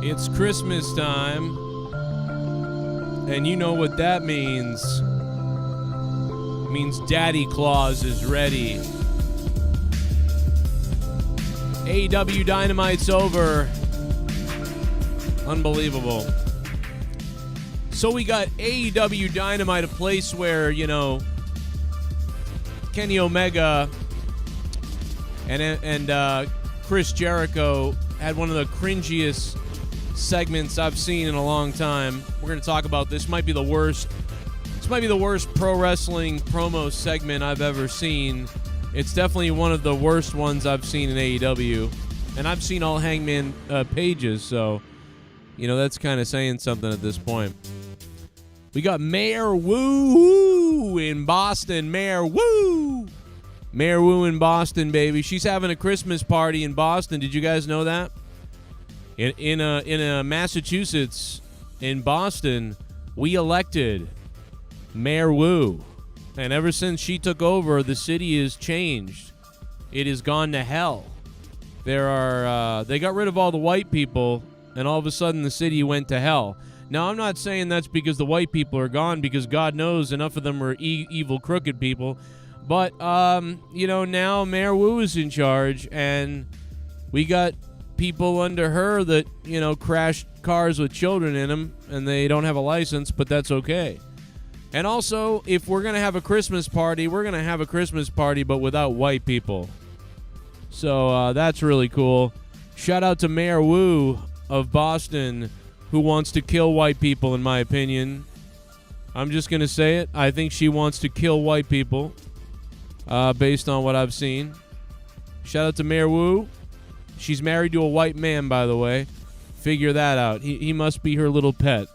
It's Christmas time, and you know what that means. It means Daddy Claus is ready. AEW Dynamite's over. Unbelievable. So we got AEW Dynamite, a place where, you know, Kenny Omega and Chris Jericho had one of the cringiest segments I've seen in a long time. We're going to talk about this. Might be the worst. This might be the worst pro wrestling promo segment I've ever seen. It's definitely one of the worst ones I've seen in AEW. And I've seen all Hangman pages, so, you know, that's kind of saying something at this point. We got Mayor Wu in Boston. Mayor Wu in Boston, baby. She's having a Christmas party in Boston. Did you guys know that? In Massachusetts, in Boston, we elected Mayor Wu. And ever since she took over, the city has changed. It has gone to hell. They got rid of all the white people, and all of a sudden the city went to hell. Now, I'm not saying that's because the white people are gone, because God knows enough of them are evil, crooked people. But, you know, now Mayor Wu is in charge, and we got people under her that, you know, crash cars with children in them, and they don't have a license, but that's okay. And also, if we're going to have a Christmas party, we're going to have a Christmas party, but without white people. So that's really cool. Shout out to Mayor Wu of Boston, who wants to kill white people, in my opinion. I'm just going to say it. I think she wants to kill white people, based on what I've seen. Shout out to Mayor Wu. She's married to a white man, by the way. Figure that out. He must be her little pet.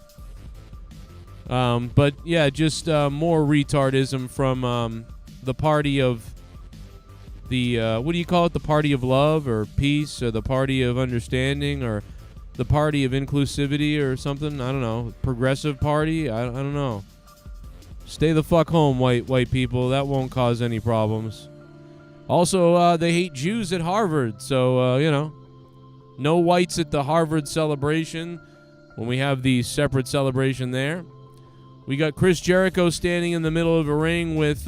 But, yeah, just more retardism from the party of the, what do you call it? The party of love or peace, or the party of understanding, or the party of inclusivity or something. I don't know. Progressive party? I don't know. Stay the fuck home, white people. That won't cause any problems. Also, they hate Jews at Harvard, so, you know, no whites at the Harvard celebration when we have the separate celebration there. We got Chris Jericho standing in the middle of a ring with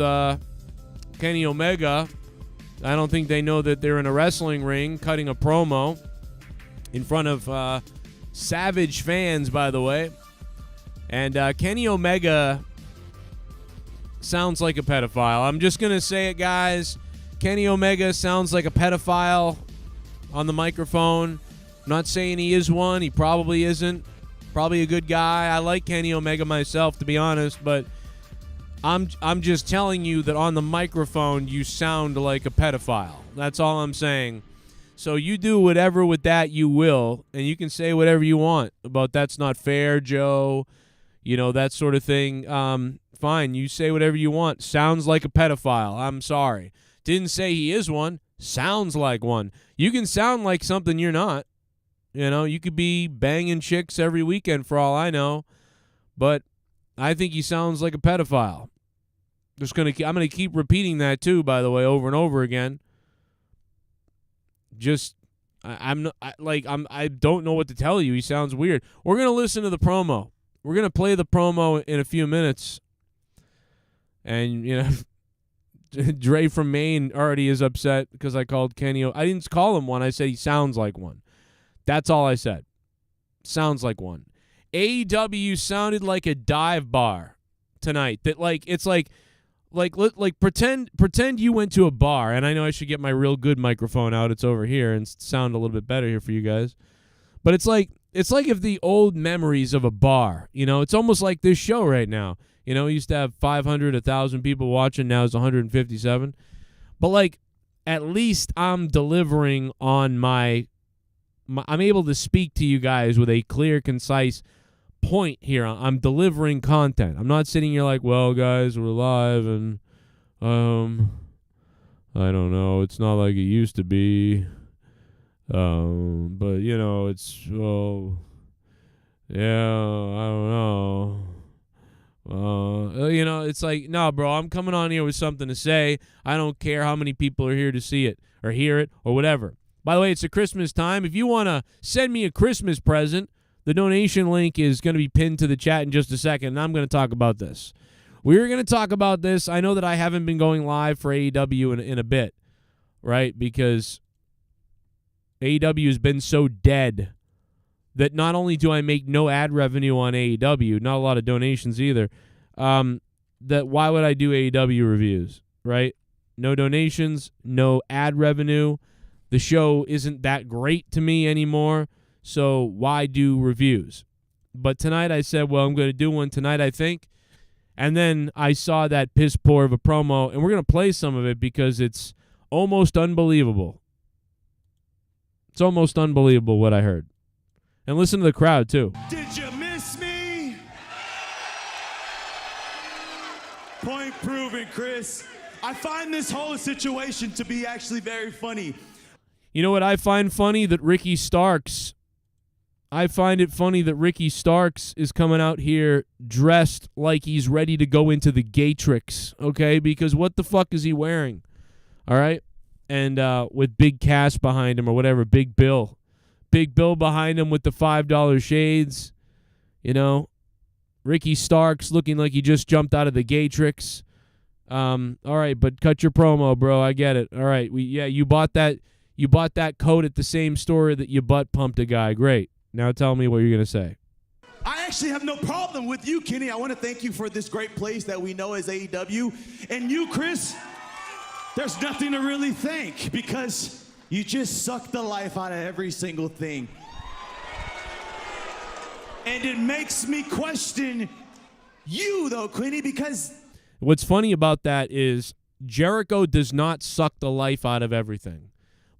Kenny Omega. I don't think they know that they're in a wrestling ring, cutting a promo in front of savage fans, by the way. And Kenny Omega sounds like a pedophile. I'm just going to say it, guys. Kenny Omega sounds like a pedophile on the microphone. I'm not saying he is one. He probably isn't. Probably a good guy. I like Kenny Omega myself, to be honest, but I'm just telling you that on the microphone you sound like a pedophile. That's all I'm saying. So you do whatever with that you will, and you can say whatever you want about that's not fair, Joe, you know, that sort of thing. Fine, you say whatever you want. Sounds like a pedophile. I'm sorry. Didn't say he is one. Sounds like one. You can sound like something you're not. You know, you could be banging chicks every weekend for all I know, but I think he sounds like a pedophile. I'm gonna keep repeating that too, by the way, over and over again. Just I don't know what to tell you. He sounds weird. We're gonna listen to the promo. We're gonna play the promo in a few minutes, and you know. Dre from Maine already is upset because I called Kenny. I didn't call him one. I said he sounds like one. That's all I said. Sounds like one. AEW sounded like a dive bar tonight. That it's like pretend you went to a bar, and I know I should get my real good microphone out. It's over here and sound a little bit better here for you guys. But it's like if the old memories of a bar. You know, it's almost like this show right now. You know, we used to have 500, 1,000 people watching. Now it's 157. But, like, at least I'm delivering on my I'm able to speak to you guys with a clear, concise point here. I'm delivering content. I'm not sitting here like, well, guys, we're live, and, I don't know. It's not like it used to be. But, you know, it's, well, yeah, I don't know. You know, it's like, no, bro, I'm coming on here with something to say. I don't care how many people are here to see it or hear it or whatever. By the way, it's a Christmas time. If you want to send me a Christmas present, The donation link is going to be pinned to the chat in just a second, and I'm going to talk about this. We're going to talk about this. I know that I haven't been going live for AEW in a bit, right? Because AEW has been so dead that not only do I make no ad revenue on AEW, not a lot of donations either, that why would I do AEW reviews, right? No donations, no ad revenue. The show isn't that great to me anymore, so why do reviews? But tonight I said, well, I'm going to do one tonight, I think. And then I saw that piss poor of a promo, and we're going to play some of it because it's almost unbelievable. It's almost unbelievable what I heard. And listen to the crowd, too. Did you miss me? Point proven, Chris. I find this whole situation to be actually very funny. You know what I find funny? I find it funny that Ricky Starks is coming out here dressed like he's ready to go into the Gatrix, okay? Because what the fuck is he wearing? All right? And with Big Cass behind him or whatever, Big Bill. Big Bill behind him with the $5 shades. You know? Ricky Starks looking like he just jumped out of the Gatrix. All right, but cut your promo, bro. I get it. All right, you bought that coat at the same store that you butt pumped a guy. Great. Now tell me what you're gonna say. I actually have no problem with you, Kenny. I want to thank you for this great place that we know as AEW. And you, Chris, there's nothing to really thank because you just suck the life out of every single thing. And it makes me question you, though, Queenie, because... What's funny about that is Jericho does not suck the life out of everything.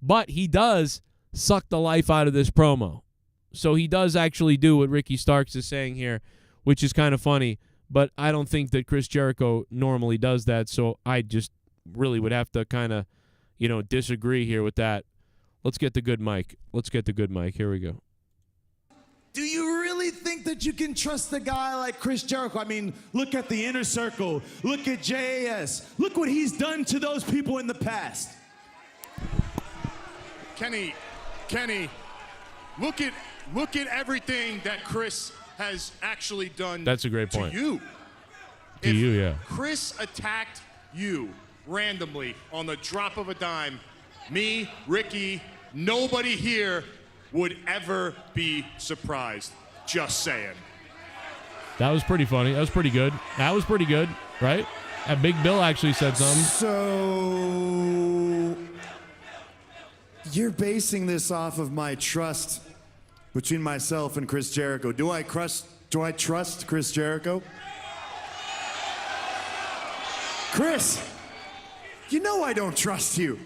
But he does suck the life out of this promo. So he does actually do what Ricky Starks is saying here, which is kind of funny. But I don't think that Chris Jericho normally does that, so I just really would have to kind of, disagree here with that. Let's get the good mic. Here we go. Do you really think that you can trust a guy like Chris Jericho? I mean, look at the Inner Circle. Look at JAS. Look what he's done to those people in the past. Kenny, look at everything that Chris has actually done. That's a great point. To you. Yeah. Chris attacked you randomly on the drop of a dime, me, Ricky, nobody here would ever be surprised. Just saying. That was pretty funny. That was pretty good, right? And Big Bill actually said something. So you're basing this off of my trust between myself and Chris Jericho. Do I trust Chris Jericho? Chris, you know I don't trust you.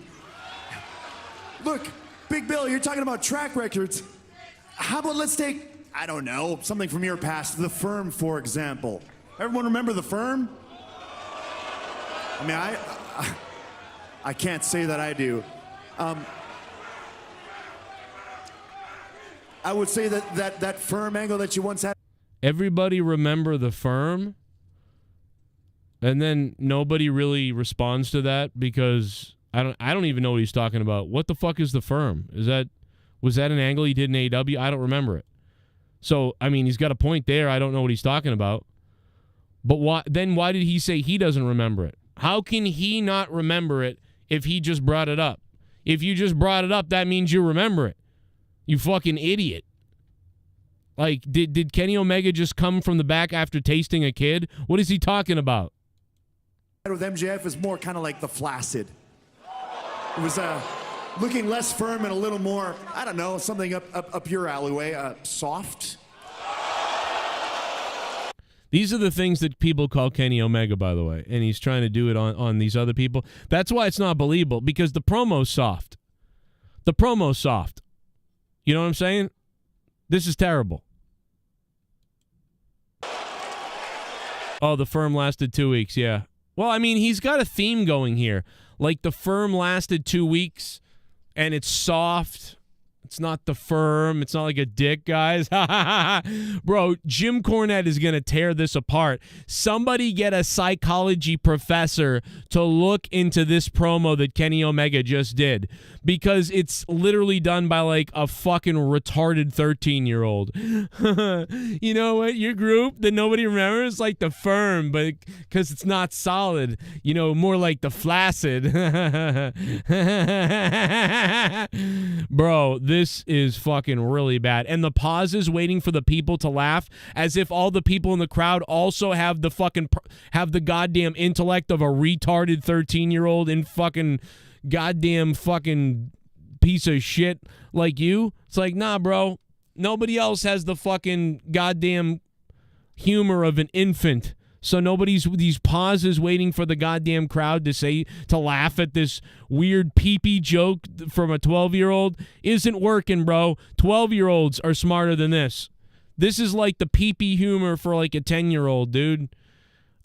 Look, Big Bill, you're talking about track records. How about let's take, I don't know, something from your past, The Firm, for example. Everyone remember The Firm? I mean, I can't say that I do. I would say that Firm angle that you once had. Everybody remember The Firm? And then nobody really responds to that because I don't even know what he's talking about. What the fuck is The Firm? Was that an angle he did in AEW? I don't remember it. So, I mean, he's got a point there. I don't know what he's talking about. But why did he say he doesn't remember it? How can he not remember it if he just brought it up? If you just brought it up, that means you remember it. You fucking idiot. Like, did Kenny Omega just come from the back after tasting a kid? What is he talking about? With MJF is more kind of like the flaccid. It was looking less firm and a little more, I don't know, something up your alleyway, soft. These are the things that people call Kenny Omega, by the way, and he's trying to do it on these other people. That's why it's not believable, because the promo's soft. The promo's soft. You know what I'm saying? This is terrible. Oh, The Firm lasted 2 weeks, yeah. Well, I mean, he's got a theme going here. Like, The Firm lasted 2 weeks, and it's soft. It's not the firm. It's not like a dick, guys. Bro, Jim Cornette is going to tear this apart. Somebody get a psychology professor to look into this promo that Kenny Omega just did, because it's literally done by like a fucking retarded 13-year-old. You know what? Your group that nobody remembers, like the firm, but because it's not solid, you know, more like the flaccid. Bro, this is fucking really bad. And the pauses waiting for the people to laugh, as if all the people in the crowd also have the fucking have the goddamn intellect of a retarded 13-year-old in fucking goddamn fucking piece of shit like you. It's like, nah, bro. Nobody else has the fucking goddamn humor of an infant. So nobody's these pauses waiting for the goddamn crowd to laugh at this weird pee-pee joke from a 12-year-old isn't working, bro. 12-year-olds are smarter than this. This is like the pee-pee humor for like a 10-year-old, dude.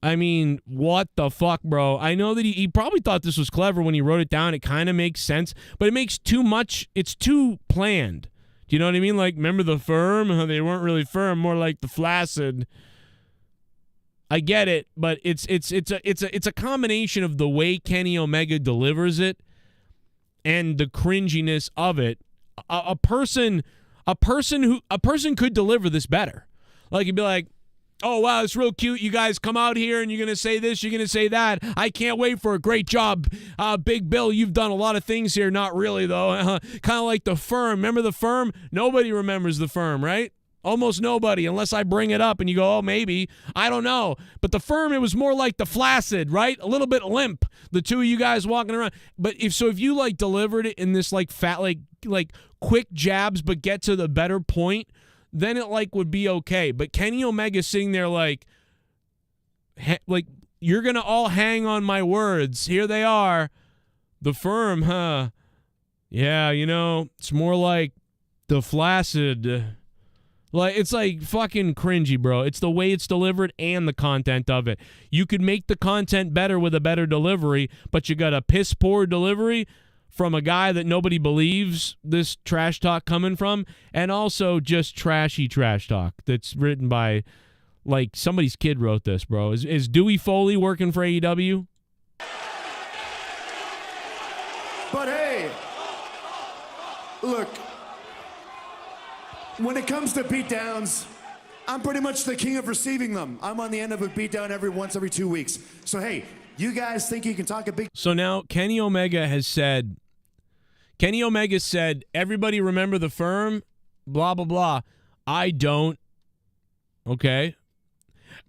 I mean, what the fuck, bro? I know that he probably thought this was clever when he wrote it down. It kind of makes sense, but it makes too much. It's too planned. Do you know what I mean? Like, remember the firm? They weren't really firm, more like the flaccid. I get it, but it's a combination of the way Kenny Omega delivers it and the cringiness of it. A person could deliver this better. Like, he'd be like, "Oh wow, it's real cute. You guys come out here and you're gonna say this, you're gonna say that. I can't wait for a great job, Big Bill. You've done a lot of things here. Not really though. Kind of like the firm. Remember the firm? Nobody remembers the firm, right? Almost nobody, unless I bring it up and you go, oh, maybe. I don't know. But the firm, it was more like the flaccid, right? A little bit limp. The two of you guys walking around. But if you like delivered it in this like fat, like quick jabs, but get to the better point, then it like would be okay. But Kenny Omega sitting there like you're gonna all hang on my words. Here they are. The firm, huh? Yeah, you know, it's more like the flaccid. Like, it's like fucking cringy, bro. It's the way it's delivered and the content of it. You could make the content better with a better delivery, but you got a piss poor delivery from a guy that nobody believes this trash talk coming from, and also just trashy trash talk that's written by, like, somebody's kid wrote this, bro. Is Dewey Foley working for AEW? But hey, look, when it comes to beatdowns, I'm pretty much the king of receiving them. I'm on the end of a beatdown every 2 weeks. So hey, you guys think you can talk a big... So now Kenny Omega said, everybody remember the firm? Blah, blah, blah. I don't. Okay.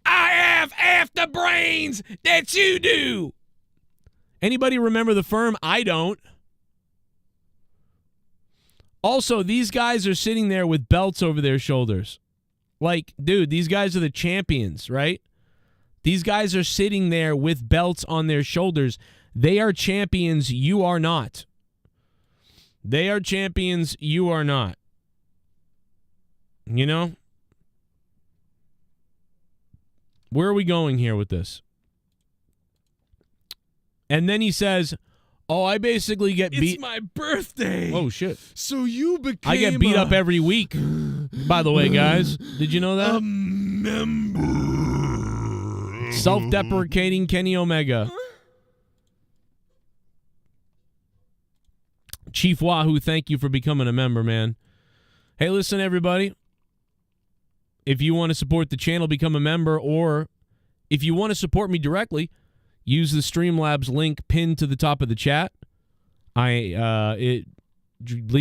I have half the brains that you do. Anybody remember the firm? I don't. Also, these guys are sitting there with belts over their shoulders. Like, dude, these guys are the champions, right? These guys are sitting there with belts on their shoulders. They are champions. You are not. They are champions. You are not. You know? Where are we going here with this? And then he says... Oh, I basically get beat. It's my birthday. Oh, shit. So you became I get beat up every week, by the way, guys. Did you know that? A member. Self-deprecating Kenny Omega. Chief Wahoo, thank you for becoming a member, man. Hey, listen, everybody. If you want to support the channel, become a member, or if you want to support me directly, use the Streamlabs link pinned to the top of the chat. Leave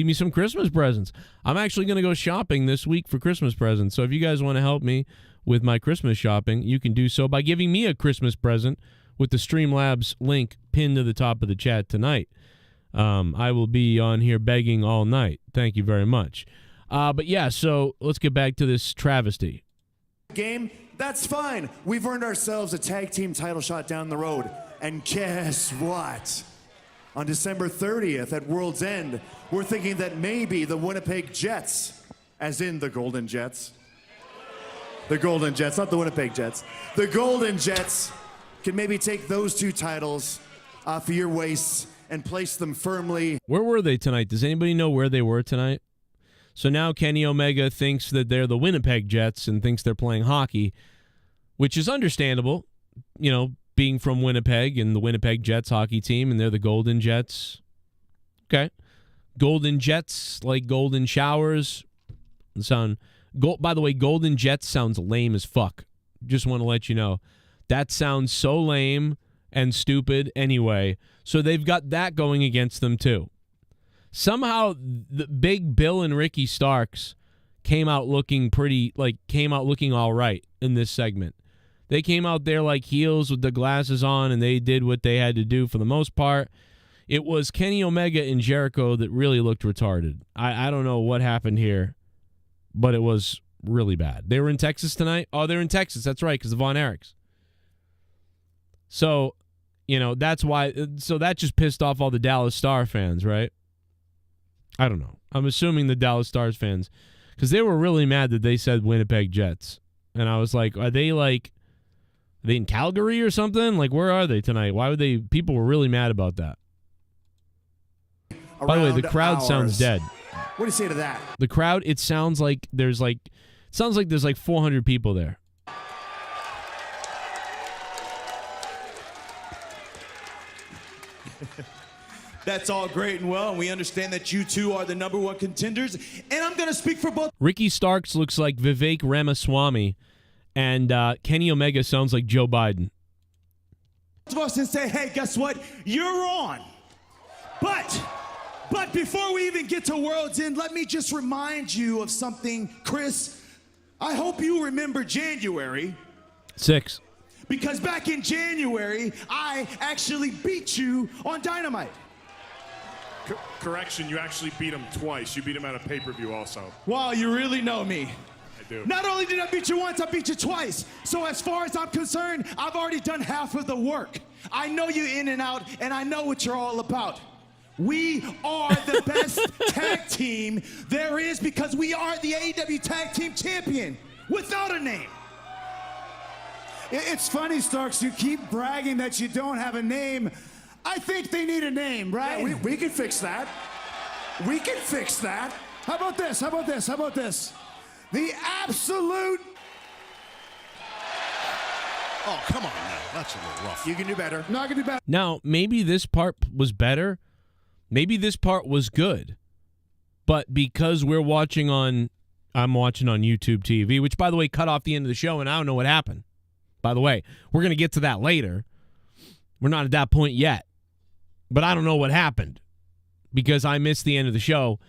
me some Christmas presents. I'm actually going to go shopping this week for Christmas presents. So if you guys want to help me with my Christmas shopping, you can do so by giving me a Christmas present with the Streamlabs link pinned to the top of the chat tonight. I will be on here begging all night. Thank you very much. But yeah, so let's get back to this travesty. Game, that's fine. We've earned ourselves a tag team title shot down the road. And guess what? On December 30th at World's End, we're thinking that maybe the Winnipeg Jets, as in the Golden Jets, the Golden Jets, not the Winnipeg Jets, the Golden Jets can maybe take those two titles off of your waists and place them firmly. Where were they tonight? Does anybody know where they were tonight? So now Kenny Omega thinks that they're the Winnipeg Jets and thinks they're playing hockey, which is understandable, you know, being from Winnipeg and the Winnipeg Jets hockey team, and they're the Golden Jets. Okay. Golden Jets, like golden showers. By the way, Golden Jets sounds lame as fuck. Just want to let you know. That sounds so lame and stupid anyway. So they've got that going against them too. Somehow the Big Bill and Ricky Starks came out looking all right in this segment. They came out there like heels with the glasses on, and they did what they had to do for the most part. It was Kenny Omega and Jericho that really looked retarded. I don't know what happened here, but it was really bad. They were in Texas tonight? Oh, they're in Texas. That's right, because of Von Erichs. So, you know, that's why. So that just pissed off all the Dallas Star fans, right? I don't know. I'm assuming the Dallas Stars fans, because they were really mad that they said Winnipeg Jets. And I was like, are they in Calgary or something? Like, where are they tonight? Why would they? People were really mad about that. By the way, the crowd sounds dead. What do you say to that? The crowd, it sounds like there's 400 people there. That's all great and well, and we understand that you two are the number one contenders, and I'm going to speak for both. Ricky Starks looks like Vivek Ramaswamy, and Kenny Omega sounds like Joe Biden. Of us and say, hey, guess what? You're on. But before we even get to World's End, let me just remind you of something, Chris. I hope you remember January. 6. Because back in January, I actually beat you on Dynamite. Correction, you actually beat him twice. You beat him at a pay-per-view also. Wow, you really know me. I do. Not only did I beat you once, I beat you twice. So as far as I'm concerned, I've already done half of the work. I know you in and out, and I know what you're all about. We are the best tag team there is because we are the AEW Tag Team Champion without a name. It's funny, Starks, you keep bragging that you don't have a name. I think they need a name, right? Yeah, we can fix that. We can fix that. How about this? How about this? How about this? The absolute... Oh, come on now. That's a little rough. You can do better. No, I can do better. Now, maybe this part was better. Maybe this part was good. But because I'm watching on YouTube TV, which, by the way, cut off the end of the show, and I don't know what happened. By the way, we're going to get to that later. We're not at that point yet. But I don't know what happened because I missed the end of the show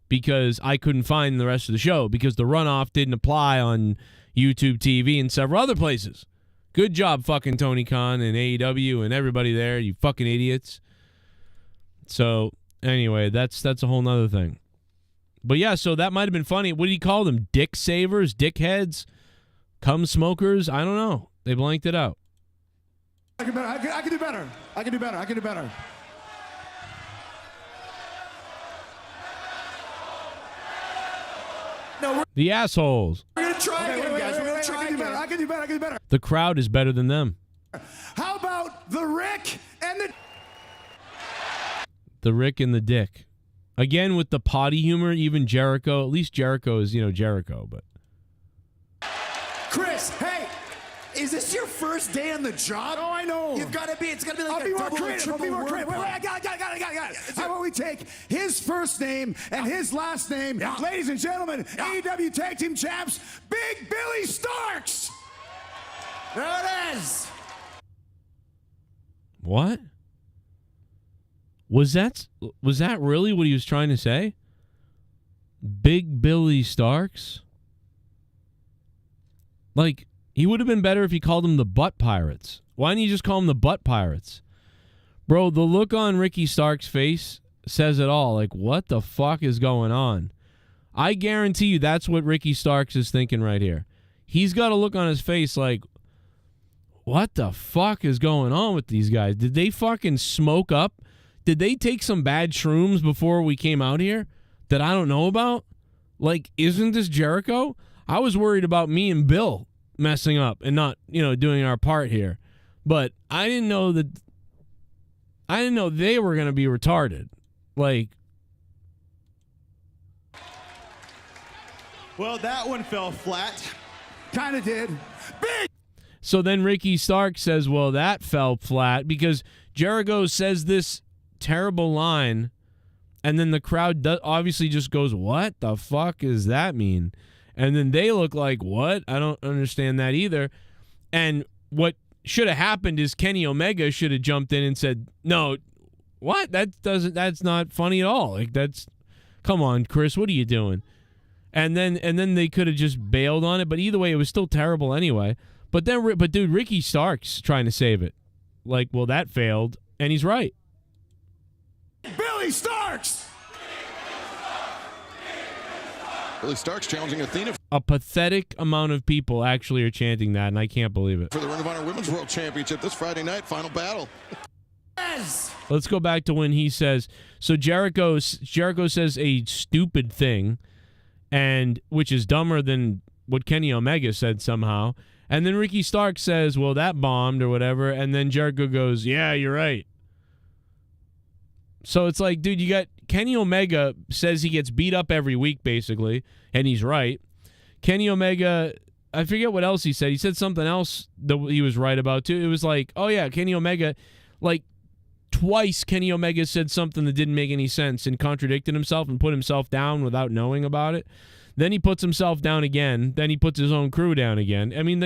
because I couldn't find the rest of the show because the runoff didn't apply on YouTube TV and several other places. Good job, fucking Tony Khan and AEW and everybody there, you fucking idiots. So, anyway, that's a whole nother thing. But yeah, so that might have been funny. What did he call them? Dick savers? Dickheads? Cum smokers? I don't know. They blanked it out. I can do better. I can do better. I can do better. No, the assholes. we're going to try again, guys. We're going to try again. I can do better. I can do better. The crowd is better than them. How about the Rick and the... The Rick and the Dick. Again, with the potty humor, even Jericho. At least Jericho is, Jericho, but... Chris, hey, is this your first day on the job? Oh, I know. You've got to be. It's got to be like a double or triple word. Wait, I got it. How about we take his first name and his last name? Yeah. Ladies and gentlemen, AEW Tag Team Champs, Big Billy Starks. There it is. What? Was that really what he was trying to say? Big Billy Starks? Like, he would have been better if he called them the Butt Pirates. Why didn't you just call them the Butt Pirates? Bro, the look on Ricky Starks' face says it all. Like, what the fuck is going on? I guarantee you that's what Ricky Starks is thinking right here. He's got a look on his face like, what the fuck is going on with these guys? Did they fucking smoke up? Did they take some bad shrooms before we came out here that I don't know about? Like, isn't this Jericho? I was worried about me and Bill messing up and not, doing our part here. But I didn't know they were going to be retarded. Like, Well, that one fell flat. Kind of did. So then Ricky Starks says, well, that fell flat because Jericho says this terrible line, and then the crowd obviously just goes, what the fuck does that mean? And then they look like, what? I don't understand that either. And what should have happened is Kenny Omega should have jumped in and said, no, what? That's not funny at all. Like, come on, Chris, what are you doing? And then they could have just bailed on it, but either way, it was still terrible anyway. But dude, Ricky Starks trying to save it. Like, well, that failed, and he's right. Billy Starks! Billy Starks challenging Athena A pathetic amount of people actually are chanting that, and I can't believe it. for the Ring of Honor Women's World Championship this Friday night, final battle. Yes! Let's go back to when he says, so Jericho says a stupid thing, and which is dumber than what Kenny Omega said somehow. And then Ricky Starks says, well, that bombed or whatever. And then Jericho goes, yeah, you're right. So it's like, dude, you got Kenny Omega says he gets beat up every week, basically, and he's right. Kenny Omega, I forget what else he said. He said something else that he was right about, too. It was like, oh, yeah, Kenny Omega, like, twice Kenny Omega said something that didn't make any sense and contradicted himself and put himself down without knowing about it. Then he puts himself down again. Then he puts his own crew down again. I mean,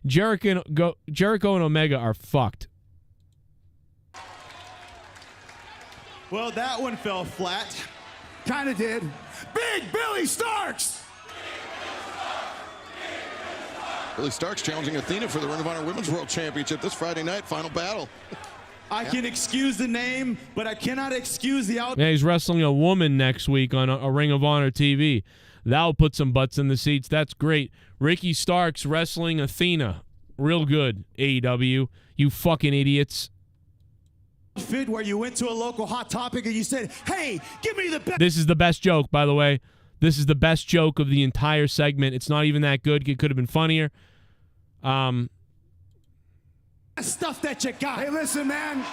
Jericho and Omega are fucked. Well, that one fell flat. Kind of did. Big Billy Starks! Billy Starks challenging Athena for the Ring of Honor Women's World Championship this Friday night, final battle. I can excuse the name, but I cannot excuse the Yeah, he's wrestling a woman next week on a Ring of Honor TV. That'll put some butts in the seats. That's great. Ricky Starks wrestling Athena. Real good, AEW. You fucking idiots. outfit where you went to a local Hot Topic and you said, hey, give me the best. This is the best joke, by the way. This is the best joke of the entire segment. It's not even that good. It could have been funnier. Stuff that you got. Hey, listen, man.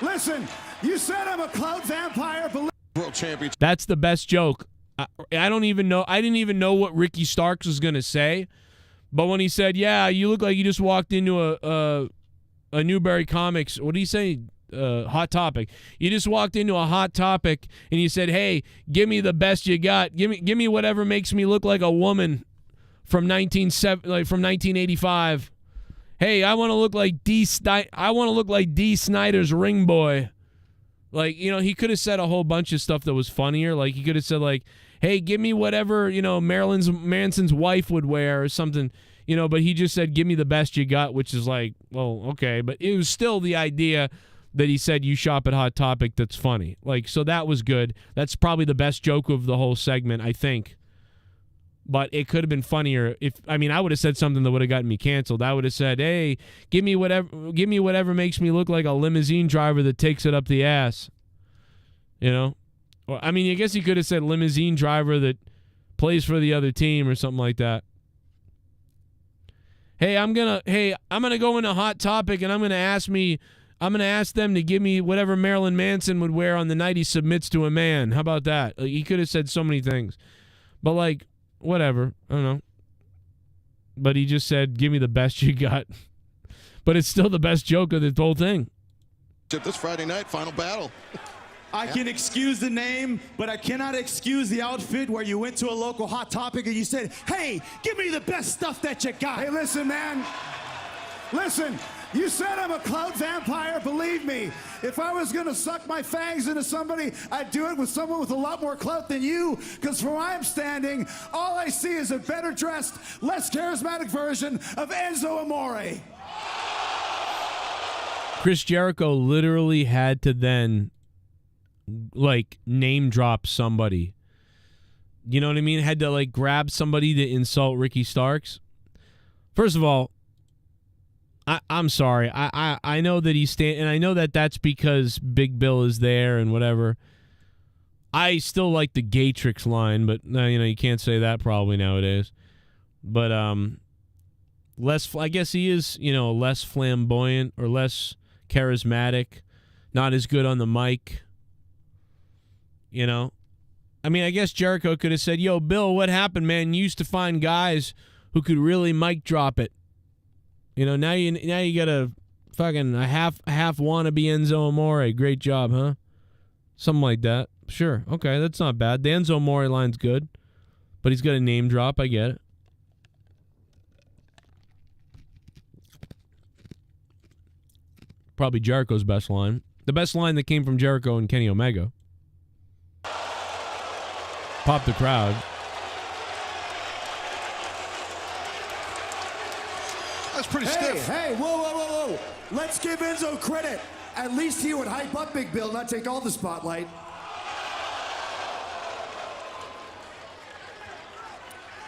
Listen, you said I'm a cloud vampire. World Championship. That's the best joke. I don't even know. I didn't even know what Ricky Starks was going to say. But when he said, yeah, you look like you just walked into a Newberry Comics, what did he say? Hot Topic. You just walked into a Hot Topic and you said, hey, give me the best you got. Give me whatever makes me look like a woman from 1985. Hey, I want to look like D. Snyder's ring boy. Like, you know, he could have said a whole bunch of stuff that was funnier. Like, he could have said, like, hey, give me whatever, you know, Marilyn Manson's wife would wear or something, you know, but he just said, give me the best you got, which is like, well, okay. But it was still the idea that he said you shop at Hot Topic that's funny. Like, so that was good. That's probably the best joke of the whole segment, I think. But it could have been funnier if, I mean, I would have said something that would have gotten me canceled. I would have said, hey, give me whatever makes me look like a limousine driver that takes it up the ass. You know? Or, I mean, I guess you could have said limousine driver that plays for the other team or something like that. Hey, I'm gonna go into Hot Topic and I'm gonna ask them to give me whatever Marilyn Manson would wear on the night he submits to a man. How about that? Like, he could have said so many things. But like, whatever. I don't know. But he just said, give me the best you got. But it's still the best joke of the whole thing. This Friday night, final battle. I can excuse the name, but I cannot excuse the outfit where you went to a local Hot Topic and you said, hey, give me the best stuff that you got. Hey, listen, man. Listen, you said I'm a cloud vampire. Believe me, if I was going to suck my fangs into somebody, I'd do it with someone with a lot more clout than you, because from where I'm standing, all I see is a better dressed, less charismatic version of Enzo Amore. Chris Jericho literally had to then, like, name drop somebody. You know what I mean? Had to, like, grab somebody to insult Ricky Starks. First of all, I'm sorry. I know that he's and I know that that's because Big Bill is there and whatever. I still like the Gatrix line, but you know, you can't say that probably nowadays. But I guess he is, you know, less flamboyant or less charismatic, not as good on the mic. You know, I mean, I guess Jericho could have said, yo, Bill, what happened, man? You used to find guys who could really mic drop it. You know, now you got a fucking a half wannabe Enzo Amore. Great job, huh? Something like that. Sure. Okay, that's not bad. The Enzo Amore line's good. But he's got a name drop. I get it. Probably Jericho's best line. The best line that came from Jericho and Kenny Omega. Pop the crowd. That's pretty stiff. Hey, whoa. Let's give Enzo credit. At least he would hype up Big Bill, not take all the spotlight.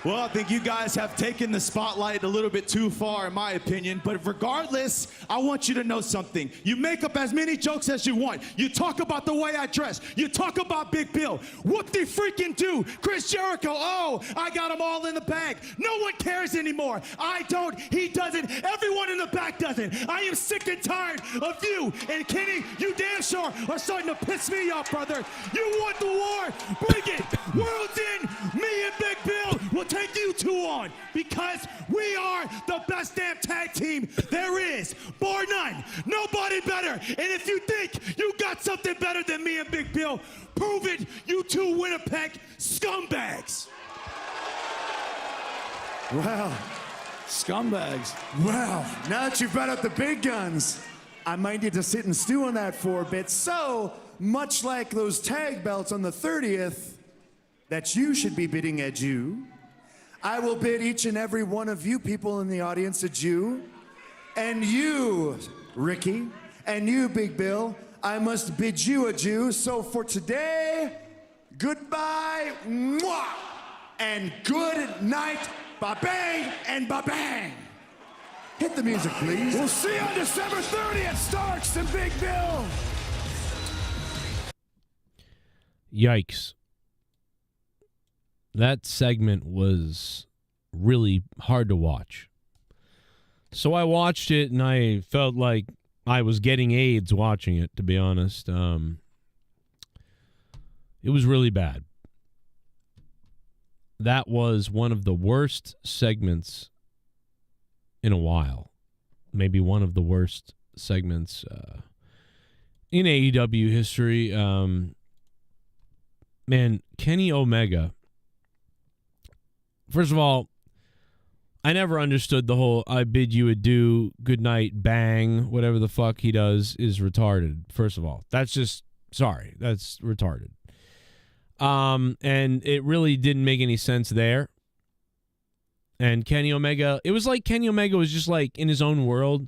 Well, I think you guys have taken the spotlight a little bit too far, in my opinion. But regardless, I want you to know something. You make up as many jokes as you want. You talk about the way I dress. You talk about Big Bill. What they freaking do? Chris Jericho, oh, I got them all in the bag. No one cares anymore. I don't. He doesn't. Everyone in the back doesn't. I am sick and tired of you. And Kenny, you damn sure are starting to piss me off, brother. You want the war? Bring it. World's in. Me and Big Bill will take you two on, because we are the best damn tag team there is, bar none. Nobody better. And if you think you got something better than me and Big Bill, prove it, you two Winnipeg scumbags. Well, Scumbags. well, now that you've brought up the big guns, I might need to sit and stew on that for a bit. So, much like those tag belts on the 30th that you should be bidding adieu, I will bid each and every one of you people in the audience adieu. And you, Ricky, and you, Big Bill, I must bid you adieu. So for today, goodbye, mwah, and good night, ba-bang, and ba-bang. Hit the music, please. We'll see you on December 30th, Starks and Big Bill. Yikes. That segment was really hard to watch. So I watched it and I felt like I was getting AIDS watching it, to be honest. It was really bad. That was one of the worst segments in a while. Maybe one of the worst segments in AEW history. Man, Kenny Omega. First of all, I never understood the whole I bid you adieu, good night, bang, whatever the fuck he does is retarded, first of all. That's just, sorry, that's retarded. And it really didn't make any sense there. And Kenny Omega, it was like Kenny Omega was just like in his own world.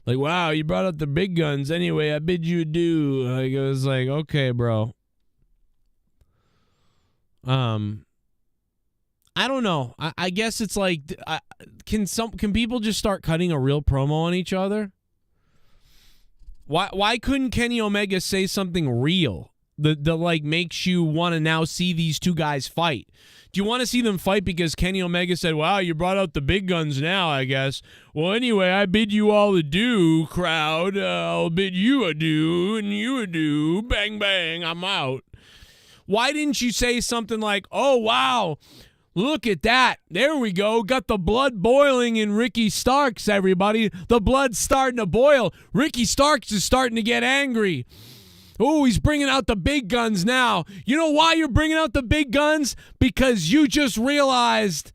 Like, wow, you brought up the big guns. Anyway, I bid you adieu. Like, it was like, okay, bro. I don't know. I guess it's like, can people just start cutting a real promo on each other? Why couldn't Kenny Omega say something real that like makes you want to now see these two guys fight? Do you want to see them fight because Kenny Omega said, wow, you brought out the big guns now, I guess. Well, anyway, I bid you all adieu, crowd. I'll bid you adieu and you adieu. Bang, bang, I'm out. Why didn't you say something like, oh, wow, look at that. There we go. Got the blood boiling in Ricky Starks, everybody. The blood's starting to boil. Ricky Starks is starting to get angry. Oh, he's bringing out the big guns now. You know why you're bringing out the big guns? Because you just realized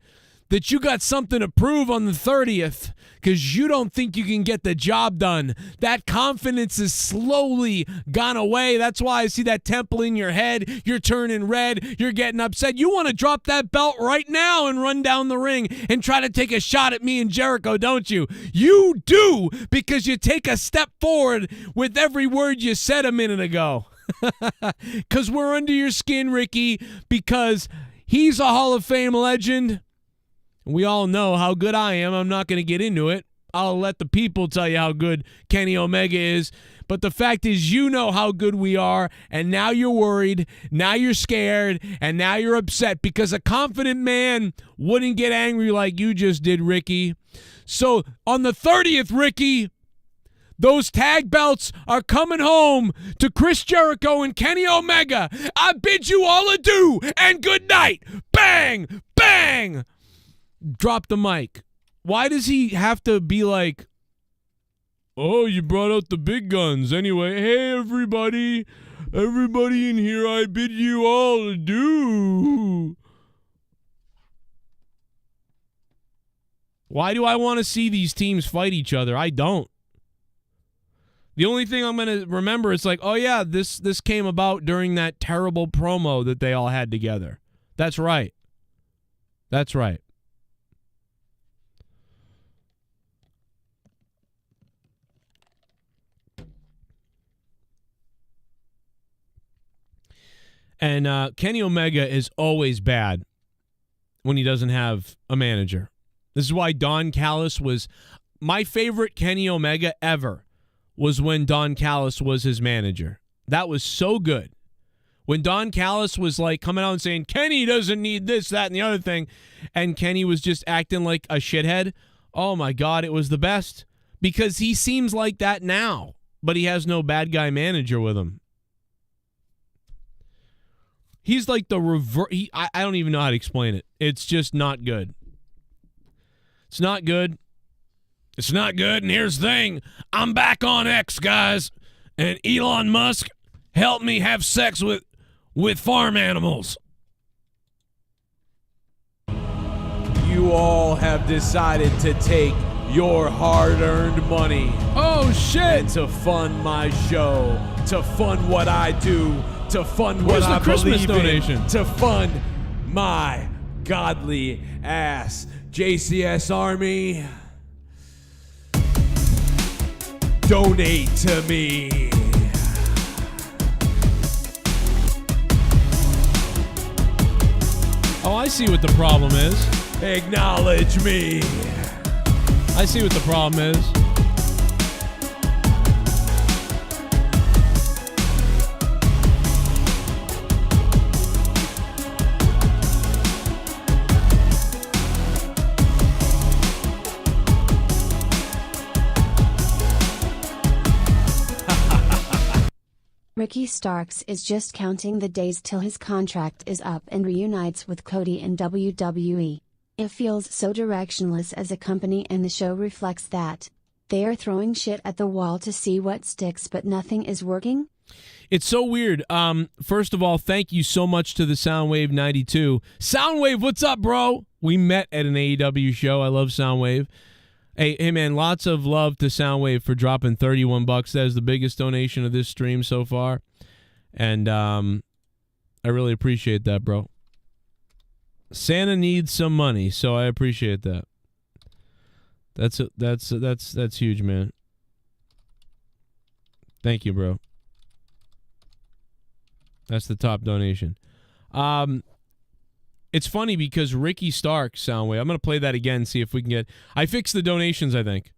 that you got something to prove on the 30th because you don't think you can get the job done. That confidence is slowly gone away. That's why I see that temple in your head. You're turning red. You're getting upset. You want to drop that belt right now and run down the ring and try to take a shot at me and Jericho, don't you? You do, because you take a step forward with every word you said a minute ago. Because we're under your skin, Ricky, because he's a Hall of Fame legend. We all know how good I am. I'm not going to get into it. I'll let the people tell you how good Kenny Omega is. But the fact is, you know how good we are, and now you're worried, now you're scared, and now you're upset because a confident man wouldn't get angry like you just did, Ricky. So on the 30th, Ricky, Those tag belts are coming home to Chris Jericho and Kenny Omega. I bid you all adieu and good night. Bang! Bang! Drop the mic. Why does he have to be like, oh, you brought out the big guns. Anyway, hey, everybody in here, I bid you all adieu. Why do I want to see these teams fight each other? I don't. The only thing I'm going to remember is like, oh, yeah, this came about during that terrible promo that they all had together. That's right. That's right. And Kenny Omega is always bad when he doesn't have a manager. This is why Don Callis was my favorite Kenny Omega ever, was when Don Callis was his manager. That was so good. When Don Callis was like coming out and saying, Kenny doesn't need this, that, and the other thing, and Kenny was just acting like a shithead, oh my God, it was the best. Because he seems like that now, but he has no bad guy manager with him. He's like the reverse. I don't even know how to explain it. It's just not good. It's not good. It's not good. And here's the thing. I'm back on X, guys. And Elon Musk helped me have sex with farm animals. You all have decided to take your hard-earned money. Oh, shit. And to fund my show. To fund what I do. To fund what I believe in, to fund my godly ass. JCS Army, donate to me. Oh, I see what the problem is. Acknowledge me. I see what the problem is. Ricky Starks is just counting the days till his contract is up and reunites with Cody in WWE. It feels so directionless as a company, and the show reflects that. They are throwing shit at the wall to see what sticks, but nothing is working? It's so weird. First of all, thank you so much to the Soundwave 92. Soundwave, what's up, bro? We met at an AEW show. I love Soundwave. Hey, man, lots of love to Soundwave for dropping $31. That is the biggest donation of this stream so far. And I really appreciate that, bro. Santa needs some money, so I appreciate that. That's huge, man. Thank you, bro. That's the top donation. It's funny because Ricky Stark, Soundwave, I'm going to play that again, see if we can get... I fixed the donations, I think.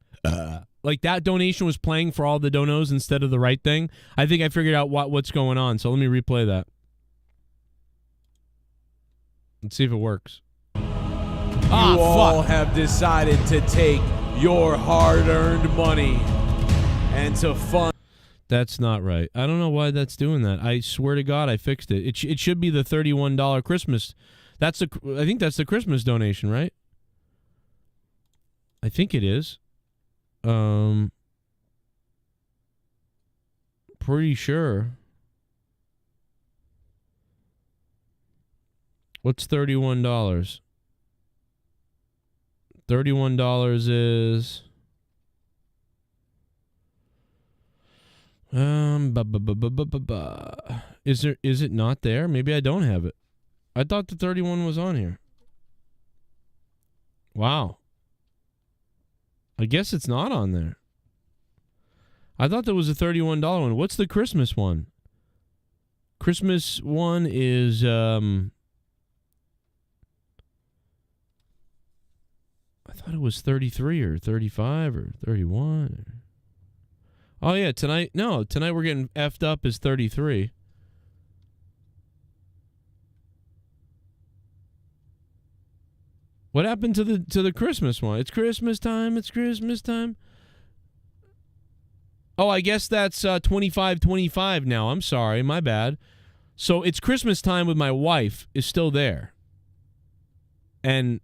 Like, that donation was playing for all the donos instead of the right thing. I think I figured out what's going on, so let me replay that. Let's see if it works. You all have decided to take your hard-earned money and to fund... That's not right. I don't know why that's doing that. I swear to God I fixed it. It should be the $31 Christmas... I think that's the Christmas donation, right? I think it is. Pretty sure. What's $31? $31 is is it not there? Maybe I don't have it. I thought the 31 was on here. Wow. I guess it's not on there. I thought there was a $31 one. What's the Christmas one? Christmas one is I thought it was 33 or 35 or 31. Oh yeah, tonight we're getting effed up as 33. What happened to the Christmas one? It's Christmas time. It's Christmas time. Oh, I guess that's 25-25 now. I'm sorry, my bad. So it's Christmas time with my wife is still there. And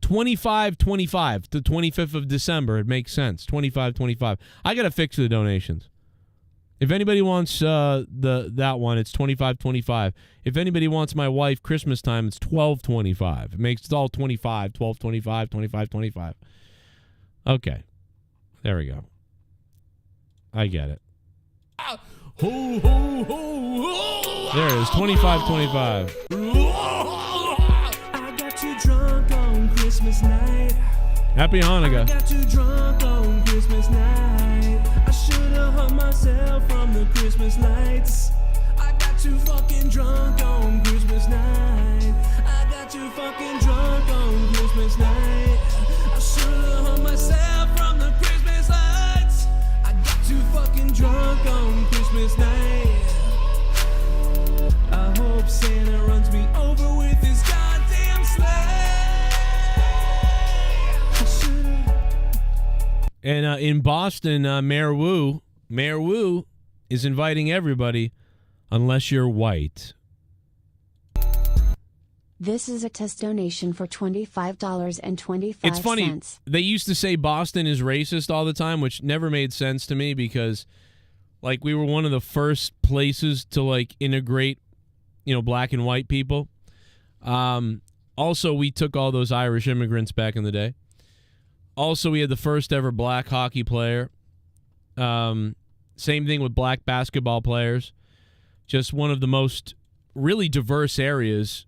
25-25, the 25th of December, it makes sense. 25-25. I got to fix the donations. If anybody wants that one, it's 25-25. If anybody wants my wife Christmas time, it's 12-25. It's all 25, 12-25, 25-25. Okay. There we go. I get it. There it is, 25-25. I got too drunk on Christmas night. Happy Hanukkah. I got too drunk on Christmas night. I should have hung myself from the Christmas lights. I got too fucking drunk on Christmas night. I got too fucking drunk on Christmas night. I should have hung myself from the Christmas lights. I got too fucking drunk on Christmas night. I hope Santa runs me over with his goddamn sleigh. And in Boston, Mayor Wu is inviting everybody unless you're white. This is a test donation for $25.25. It's funny. They used to say Boston is racist all the time, which never made sense to me because, like, we were one of the first places to, like, integrate, black and white people. Also, we took all those Irish immigrants back in the day. Also, we had the first ever black hockey player. Same thing with black basketball players. Just one of the most really diverse areas,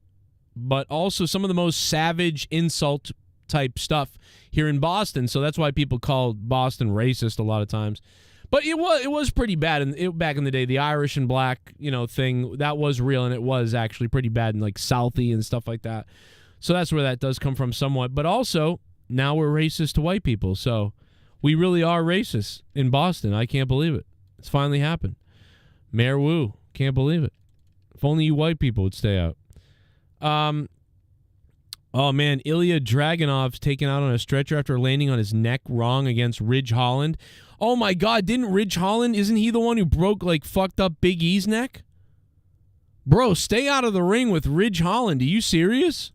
but also some of the most savage insult type stuff here in Boston. So that's why people call Boston racist a lot of times. But it was pretty bad back in the day. The Irish and black, thing, that was real, and it was actually pretty bad in like Southie and stuff like that. So that's where that does come from somewhat. But also, now we're racist to white people. So we really are racist in Boston. I can't believe it. It's finally happened. Mayor Wu, can't believe it. If only you white people would stay out. Oh, man, Ilya Dragunov's taken out on a stretcher after landing on his neck wrong against Ridge Holland. Oh, my God, didn't Ridge Holland, isn't he the one who fucked up Big E's neck? Bro, stay out of the ring with Ridge Holland. Are you serious?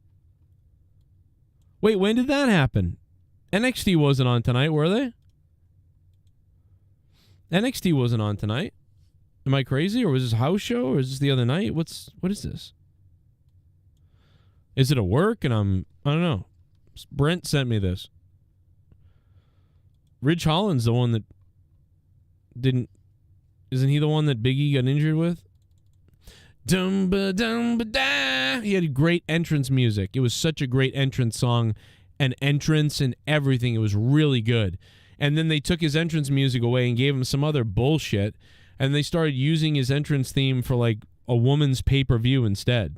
Wait, when did that happen? NXT wasn't on tonight, were they? NXT wasn't on tonight. Am I crazy, or was this a house show, or is this the other night? What is this? Is it a work? And I don't know. Brent sent me this. Ridge Holland's the one that isn't he the one that Big E got injured with? Dum-ba-dum-ba-da. He had great entrance music. It was such a great entrance song and entrance and everything. It was really good. And then they took his entrance music away and gave him some other bullshit, and they started using his entrance theme for like a woman's pay-per-view instead.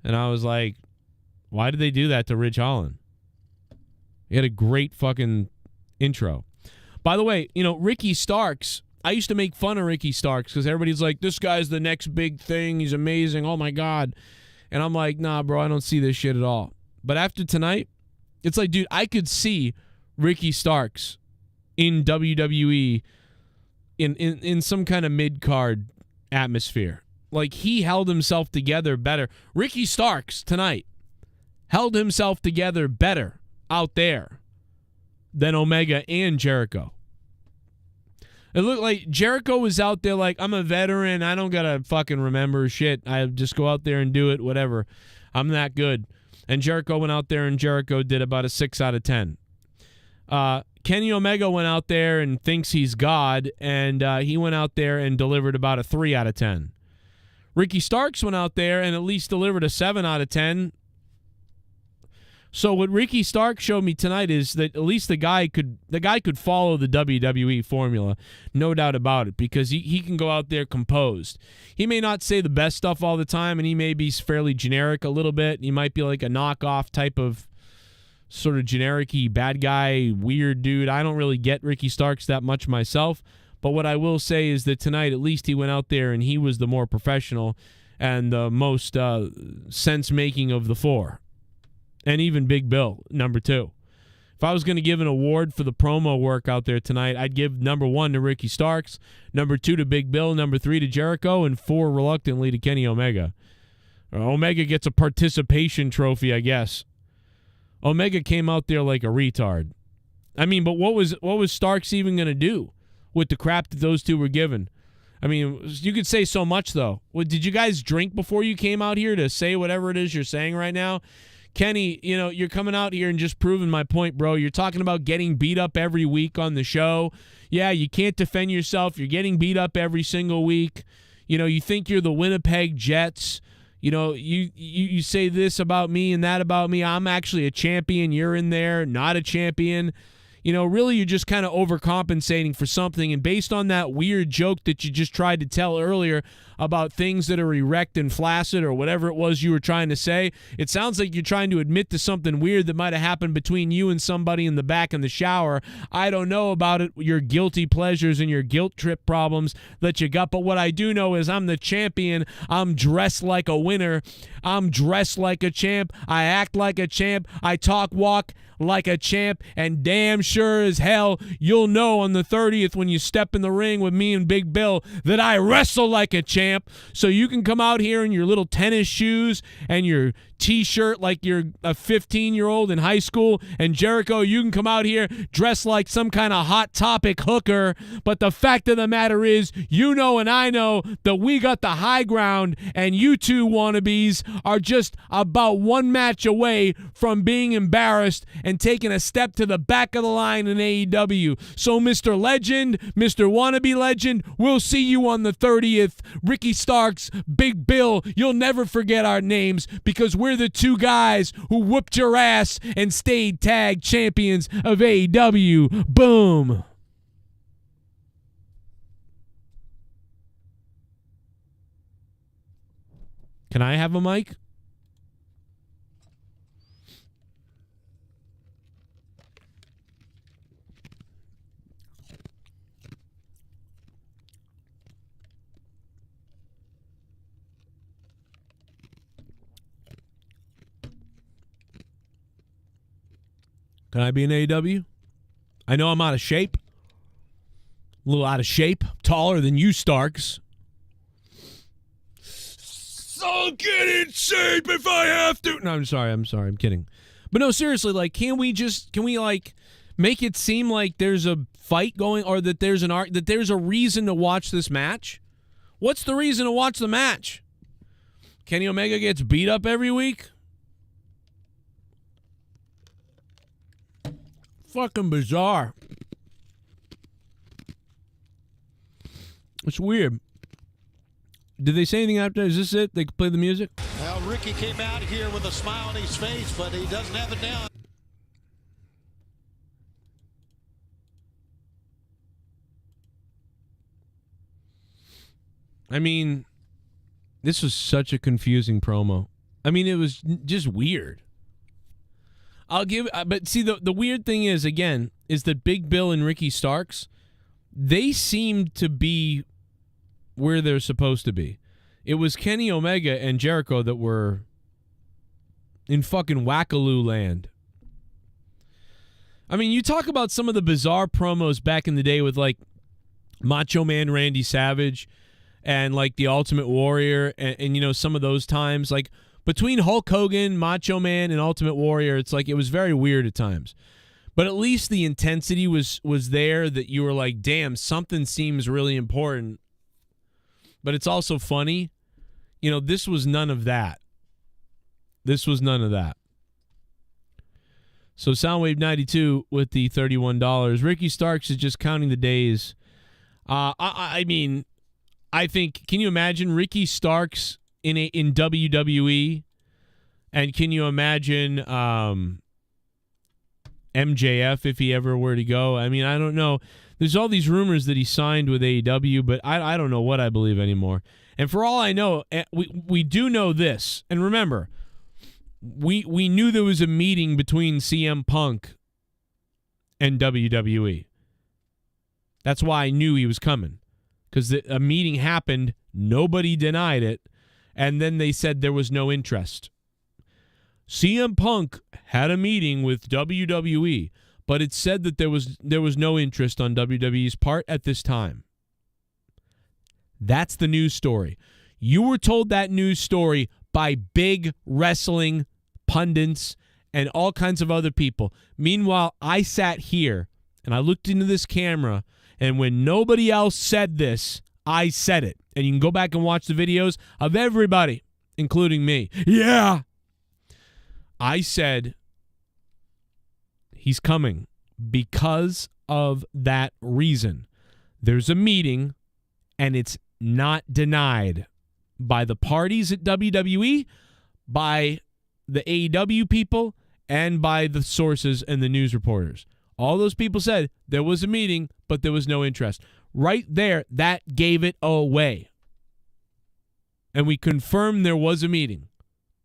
And I was like, why did they do that to Ridge Holland? He had a great fucking intro. By the way, Ricky Starks, I used to make fun of Ricky Starks because everybody's like, this guy's the next big thing. He's amazing. Oh, my God. And I'm like, nah, bro, I don't see this shit at all. But after tonight, it's like, dude, I could see Ricky Starks in WWE in some kind of mid-card atmosphere. Like, he held himself together better. Ricky Starks tonight held himself together better out there than Omega and Jericho. It looked like Jericho was out there like, I'm a veteran. I don't got to fucking remember shit. I just go out there and do it, whatever. I'm that good. And Jericho went out there, and Jericho did about a 6 out of 10. Kenny Omega went out there and thinks he's God, and he went out there and delivered about a 3 out of 10. Ricky Starks went out there and at least delivered a 7 out of 10. So what Ricky Starks showed me tonight is that at least the guy could follow the WWE formula, no doubt about it, because he can go out there composed. He may not say the best stuff all the time, and he may be fairly generic a little bit. He might be like a knockoff type of sort of generic-y bad guy, weird dude. I don't really get Ricky Starks that much myself, but what I will say is that tonight at least he went out there and he was the more professional and the most sense-making of the four. And even Big Bill, number 2. If I was going to give an award for the promo work out there tonight, I'd give number 1 to Ricky Starks, number 2 to Big Bill, number 3 to Jericho, and 4 reluctantly to Kenny Omega. Omega gets a participation trophy, I guess. Omega came out there like a retard. I mean, but what was Starks even going to do with the crap that those two were given? I mean, you could say so much, though. Did you guys drink before you came out here to say whatever it is you're saying right now? Kenny, you're coming out here and just proving my point, bro. You're talking about getting beat up every week on the show. Yeah, you can't defend yourself. You're getting beat up every single week. You think you're the Winnipeg Jets. You say this about me and that about me. I'm actually a champion. You're in there, not a champion. Really you're just kind of overcompensating for something. And based on that weird joke that you just tried to tell earlier about things that are erect and flaccid or whatever it was you were trying to say, it sounds like you're trying to admit to something weird that might have happened between you and somebody in the back in the shower. I don't know about it, your guilty pleasures and your guilt trip problems that you got. But what I do know is I'm the champion. I'm dressed like a winner. I'm dressed like a champ. I act like a champ. I talk, walk like a champ, and damn sure as hell you'll know on the 30th when you step in the ring with me and Big Bill that I wrestle like a champ. So you can come out here in your little tennis shoes and your t-shirt like you're a 15-year-old in high school, and Jericho, you can come out here dressed like some kind of Hot Topic hooker, but the fact of the matter is, and I know that we got the high ground, and you two wannabes are just about one match away from being embarrassed and taking a step to the back of the line in AEW. So Mr. Legend, Mr. Wannabe Legend, we'll see you on the 30th. Ricky Starks, Big Bill, you'll never forget our names because we're the two guys who whooped your ass and stayed tag champions of AEW. Boom. Can I have a mic? Can I be in AEW? I know I'm out of shape. A little out of shape. Taller than you, Starks. I'll get in shape if I have to. No, I'm sorry. I'm kidding. But no, seriously, can we make it seem like there's a fight going or that there's that there's a reason to watch this match? What's the reason to watch the match? Kenny Omega gets beat up every week? Fucking bizarre. It's weird. Did they say anything after? Is this it? They play the music? Well, Ricky came out here with a smile on his face, but he doesn't have it now. I mean, this was such a confusing promo. I mean, it was just weird. But see, the weird thing is, again, is that Big Bill and Ricky Starks, they seemed to be where they're supposed to be. It was Kenny Omega and Jericho that were in fucking wackaloo land. I mean, you talk about some of the bizarre promos back in the day with Macho Man Randy Savage and the Ultimate Warrior and some of those times, between Hulk Hogan, Macho Man, and Ultimate Warrior, it's it was very weird at times. But at least the intensity was there that you were like, damn, something seems really important. But it's also funny. This was none of that. This was none of that. So Soundwave 92 with the $31. Ricky Starks is just counting the days. I mean, I think, can you imagine Ricky Starks in WWE? And can you imagine MJF if he ever were to go? I mean, I don't know. There's all these rumors that he signed with AEW, but I don't know what I believe anymore. And for all I know, we do know this. And remember, we knew there was a meeting between CM Punk and WWE. That's why I knew he was coming. Because a meeting happened, nobody denied it, and then they said there was no interest. CM Punk had a meeting with WWE. but it said that there was no interest on WWE's part at this time. That's the news story. You were told that news story by big wrestling pundits and all kinds of other people. Meanwhile, I sat here and I looked into this camera, and when nobody else said this, I said it. And you can go back and watch the videos of everybody, including me. Yeah. I said he's coming because of that reason. There's a meeting, and it's not denied by the parties at WWE, by the AEW people, and by the sources and the news reporters. All those people said there was a meeting, but there was no interest. Right there, that gave it away. And we confirmed there was a meeting.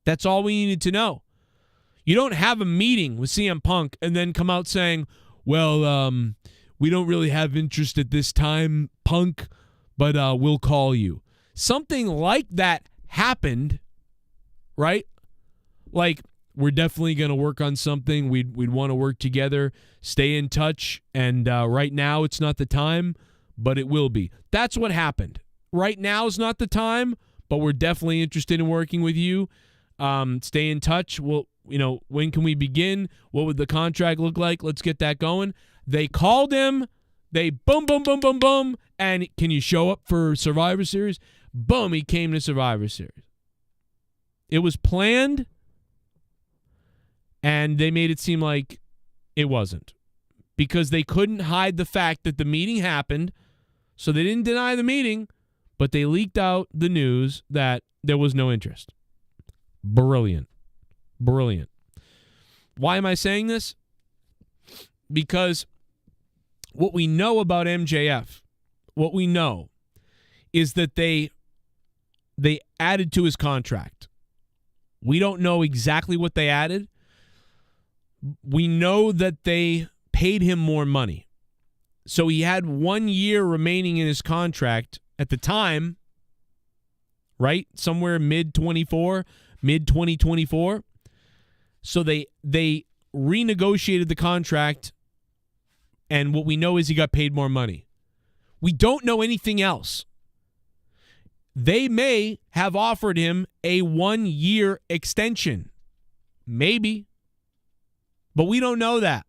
That's all we needed to know. You don't have a meeting with CM Punk and then come out saying, well, we don't really have interest at this time, Punk, but we'll call you. Something like that happened, right? Like, we're definitely going to work on something. We'd want to work together, stay in touch, and right now it's not the time, but it will be. That's what happened. Right now is not the time, but we're definitely interested in working with you. Stay in touch. Well, when can we begin? What would the contract look like? Let's get that going. They called him. They boom, boom, boom, boom, boom. And can you show up for Survivor Series? Boom, he came to Survivor Series. It was planned, and they made it seem like it wasn't, because they couldn't hide the fact that the meeting happened, so they didn't deny the meeting, but they leaked out the news that there was no interest. Brilliant. Brilliant. Why am I saying this? Because what we know about MJF, what we know is that they added to his contract. We don't know exactly what they added. We know that they paid him more money. So he had 1 year remaining in his contract at the time, right? Somewhere mid-2024. So they renegotiated the contract, and what we know is he got paid more money. We don't know anything else. They may have offered him a 1 year extension. Maybe. But we don't know that.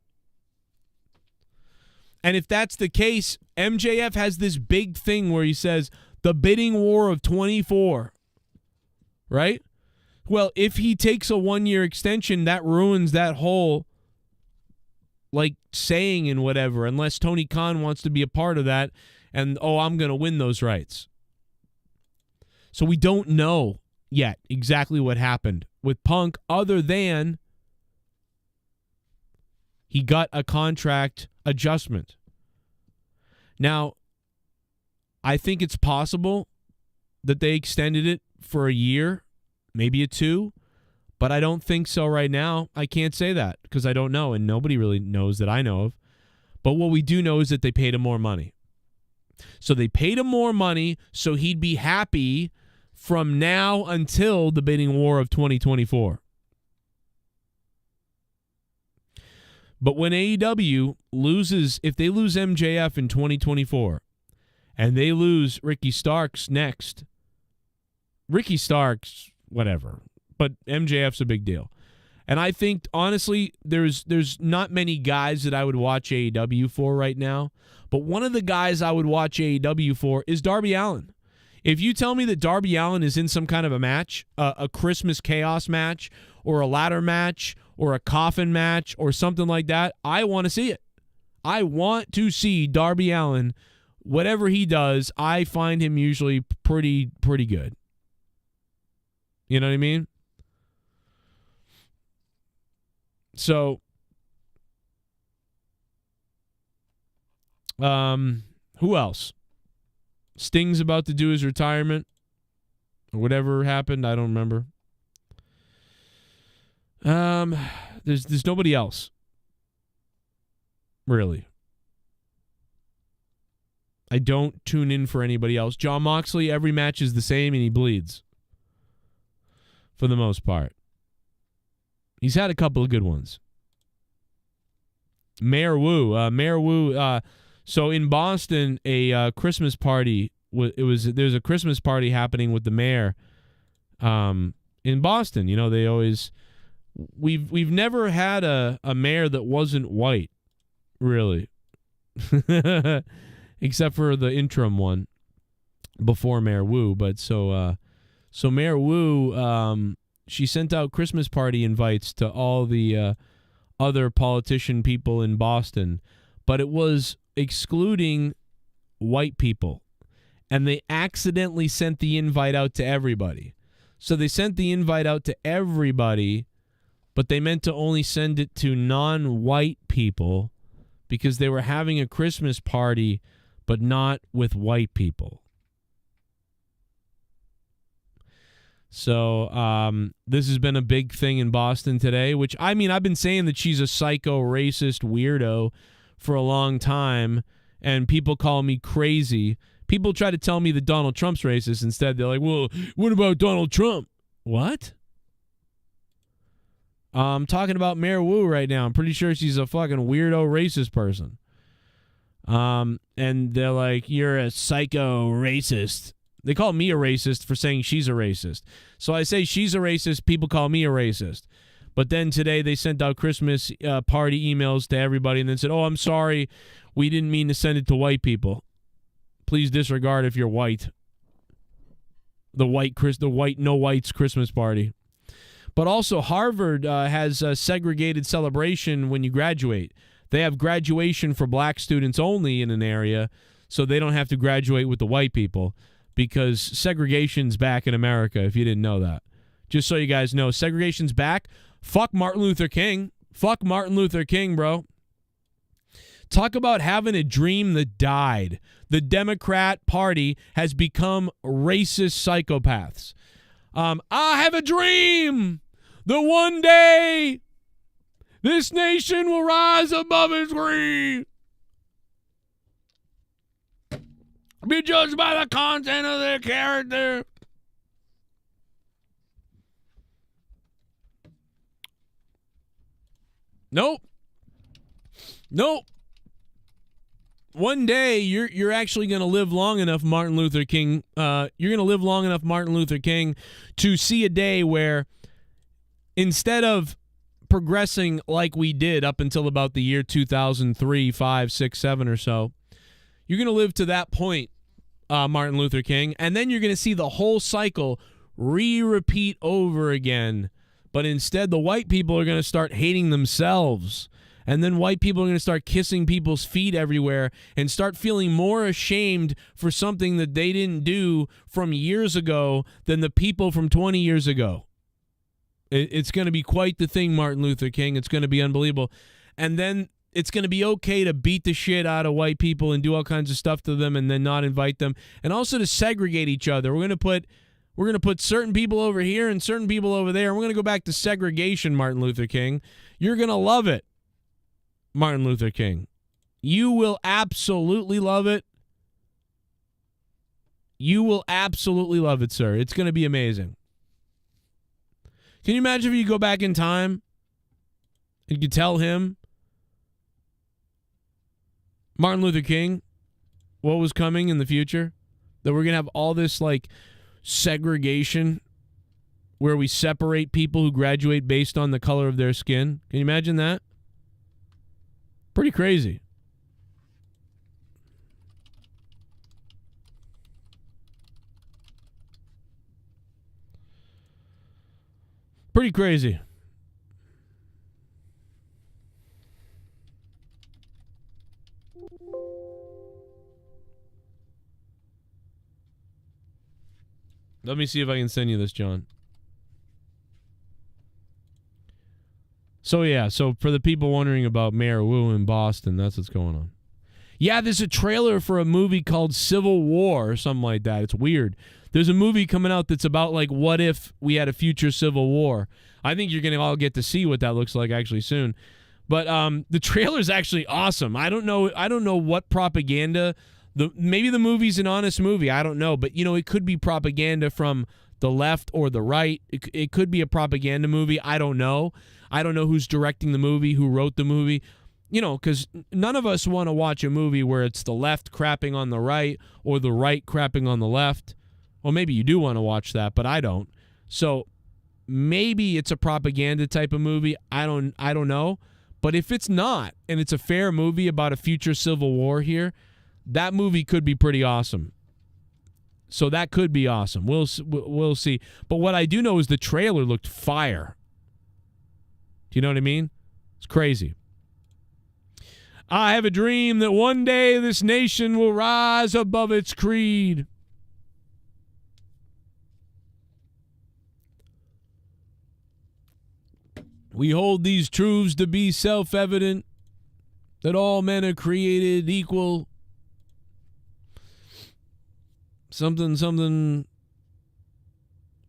And if that's the case, MJF has this big thing where he says, the bidding war of 24. Right? Well, if he takes a 1 year extension, that ruins that whole saying and whatever, unless Tony Khan wants to be a part of that and, I'm going to win those rights. So we don't know yet exactly what happened with Punk, other than he got a contract adjustment. Now, I think it's possible that they extended it for a year, maybe a 2, but I don't think so right now. I can't say that because I don't know, and nobody really knows that I know of. But what we do know is that they paid him more money. So they paid him more money so he'd be happy from now until the bidding war of 2024. But when AEW loses, if they lose MJF in 2024 and they lose Ricky Starks next, Ricky Starks, whatever, but MJF's a big deal. And I think, honestly, there's not many guys that I would watch AEW for right now, but one of the guys I would watch AEW for is Darby Allin. If you tell me that Darby Allin is in some kind of a match, a Christmas Chaos match, or a ladder match, or a coffin match, or something like that, I want to see it. I want to see Darby Allin. Whatever he does, I find him usually pretty good. You know what I mean? So, who else? Sting's about to do his retirement, or whatever happened. I don't remember. There's nobody else, really. I don't tune in for anybody else. Jon Moxley, every match is the same, and he bleeds for the most part. He's had a couple of good ones. Mayor Wu. So in Boston, a Christmas party. There's a Christmas party happening with the mayor. In Boston, they always we've never had a mayor that wasn't white, really, except for the interim one before Mayor Wu. But so Mayor Wu, she sent out Christmas party invites to all the other politician people in Boston, but it was excluding white people, and they accidentally sent the invite out to everybody. So they sent the invite out to everybody, but they meant to only send it to non-white people because they were having a Christmas party, but not with white people. So this has been a big thing in Boston today, which, I've been saying that she's a psycho, racist weirdo for a long time, and people call me crazy. People try to tell me that Donald Trump's racist. Instead, they're like, well, what about Donald Trump? What? I'm talking about Mayor Wu right now. I'm pretty sure she's a fucking weirdo racist person. And they're like, you're a psycho racist. They call me a racist for saying she's a racist. So I say she's a racist, people call me a racist. But then today they sent out Christmas party emails to everybody and then said, oh, I'm sorry, we didn't mean to send it to white people. Please disregard if you're white. The white no whites Christmas party. But also Harvard has a segregated celebration when you graduate. They have graduation for black students only in an area, so they don't have to graduate with the white people because segregation's back in America, if you didn't know that. Just so you guys know, segregation's back. Fuck Martin Luther King. Fuck Martin Luther King, bro. Talk about having a dream that died. The Democrat Party has become racist psychopaths. I have a dream that one day this nation will rise above its greed. Be judged by the content of their character. Nope. One day you're actually going to live long enough, Martin Luther King. You're going to live long enough, Martin Luther King, to see a day where instead of progressing like we did up until about the year 2003, 5, 6, 7 or so, you're going to live to that point, Martin Luther King, and then you're going to see the whole cycle repeat over again. But instead, the white people are going to start hating themselves. And then white people are going to start kissing people's feet everywhere and start feeling more ashamed for something that they didn't do from years ago than the people from 20 years ago. It's going to be quite the thing, Martin Luther King. It's going to be unbelievable. And then it's going to be okay to beat the shit out of white people and do all kinds of stuff to them and then not invite them. And also to segregate each other. We're going to put certain people over here and certain people over there. We're going to go back to segregation, Martin Luther King. You're going to love it, Martin Luther King. You will absolutely love it. You will absolutely love it, sir. It's going to be amazing. Can you imagine if you go back in time and you tell him, Martin Luther King, what was coming in the future? That we're going to have all this, like, segregation where we separate people who graduate based on the color of their skin. Can you imagine that? Pretty crazy. Pretty crazy. Let me see if I can send you this, John. So for the people wondering about Mayor Wu in Boston, that's what's going on. Yeah, there's a trailer for a movie called Civil War or something like that. It's weird. There's a movie coming out that's about, like, what if we had a future Civil War. I think you're going to all get to see what that looks like actually soon. But the trailer's actually awesome. I don't know what propaganda. Maybe the movie's an honest movie. I don't know. But, it could be propaganda from the left or the right. It could be a propaganda movie. I don't know. I don't know who's directing the movie, who wrote the movie. because none of us want to watch a movie where it's the left crapping on the right or the right crapping on the left. Well, maybe you do want to watch that, but I don't. So maybe it's a propaganda type of movie. I don't know. But if it's not, and it's a fair movie about a future civil war here, that movie could be pretty awesome. So that could be awesome. We'll see. But what I do know is the trailer looked fire. Do you know what I mean? It's crazy. I have a dream that one day this nation will rise above its creed. We hold these truths to be self-evident, that all men are created equal. Something.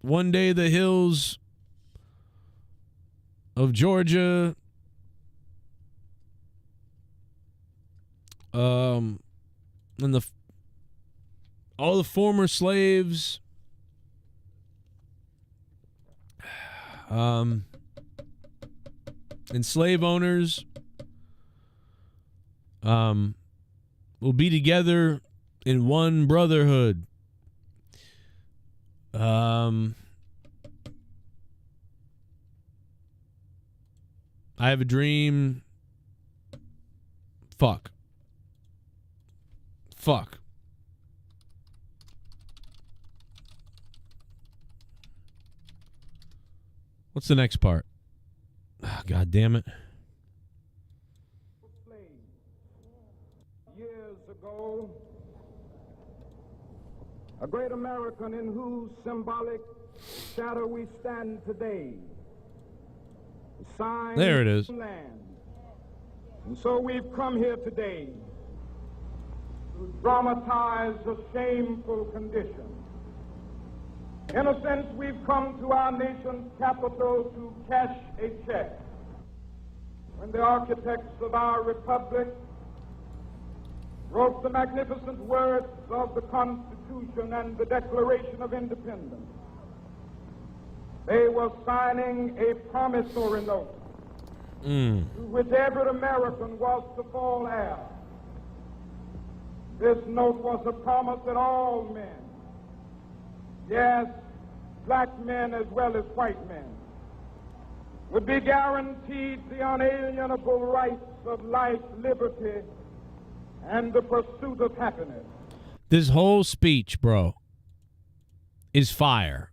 One day the hills of Georgia and all the former slaves and slave owners will be together in one brotherhood. I have a dream. Fuck. What's the next part? Oh, God damn it. Years ago, a great American in whose symbolic shadow we stand today. There it is. Land. And so we've come here today to dramatize a shameful condition. In a sense, we've come to our nation's capital to cash a check. When the architects of our republic wrote the magnificent words of the Constitution and the Declaration of Independence, they were signing a promissory note to which every American was to fall heir. This note was a promise that all men, yes, black men as well as white men, would be guaranteed the unalienable rights of life, liberty, and the pursuit of happiness. This whole speech, bro, is fire.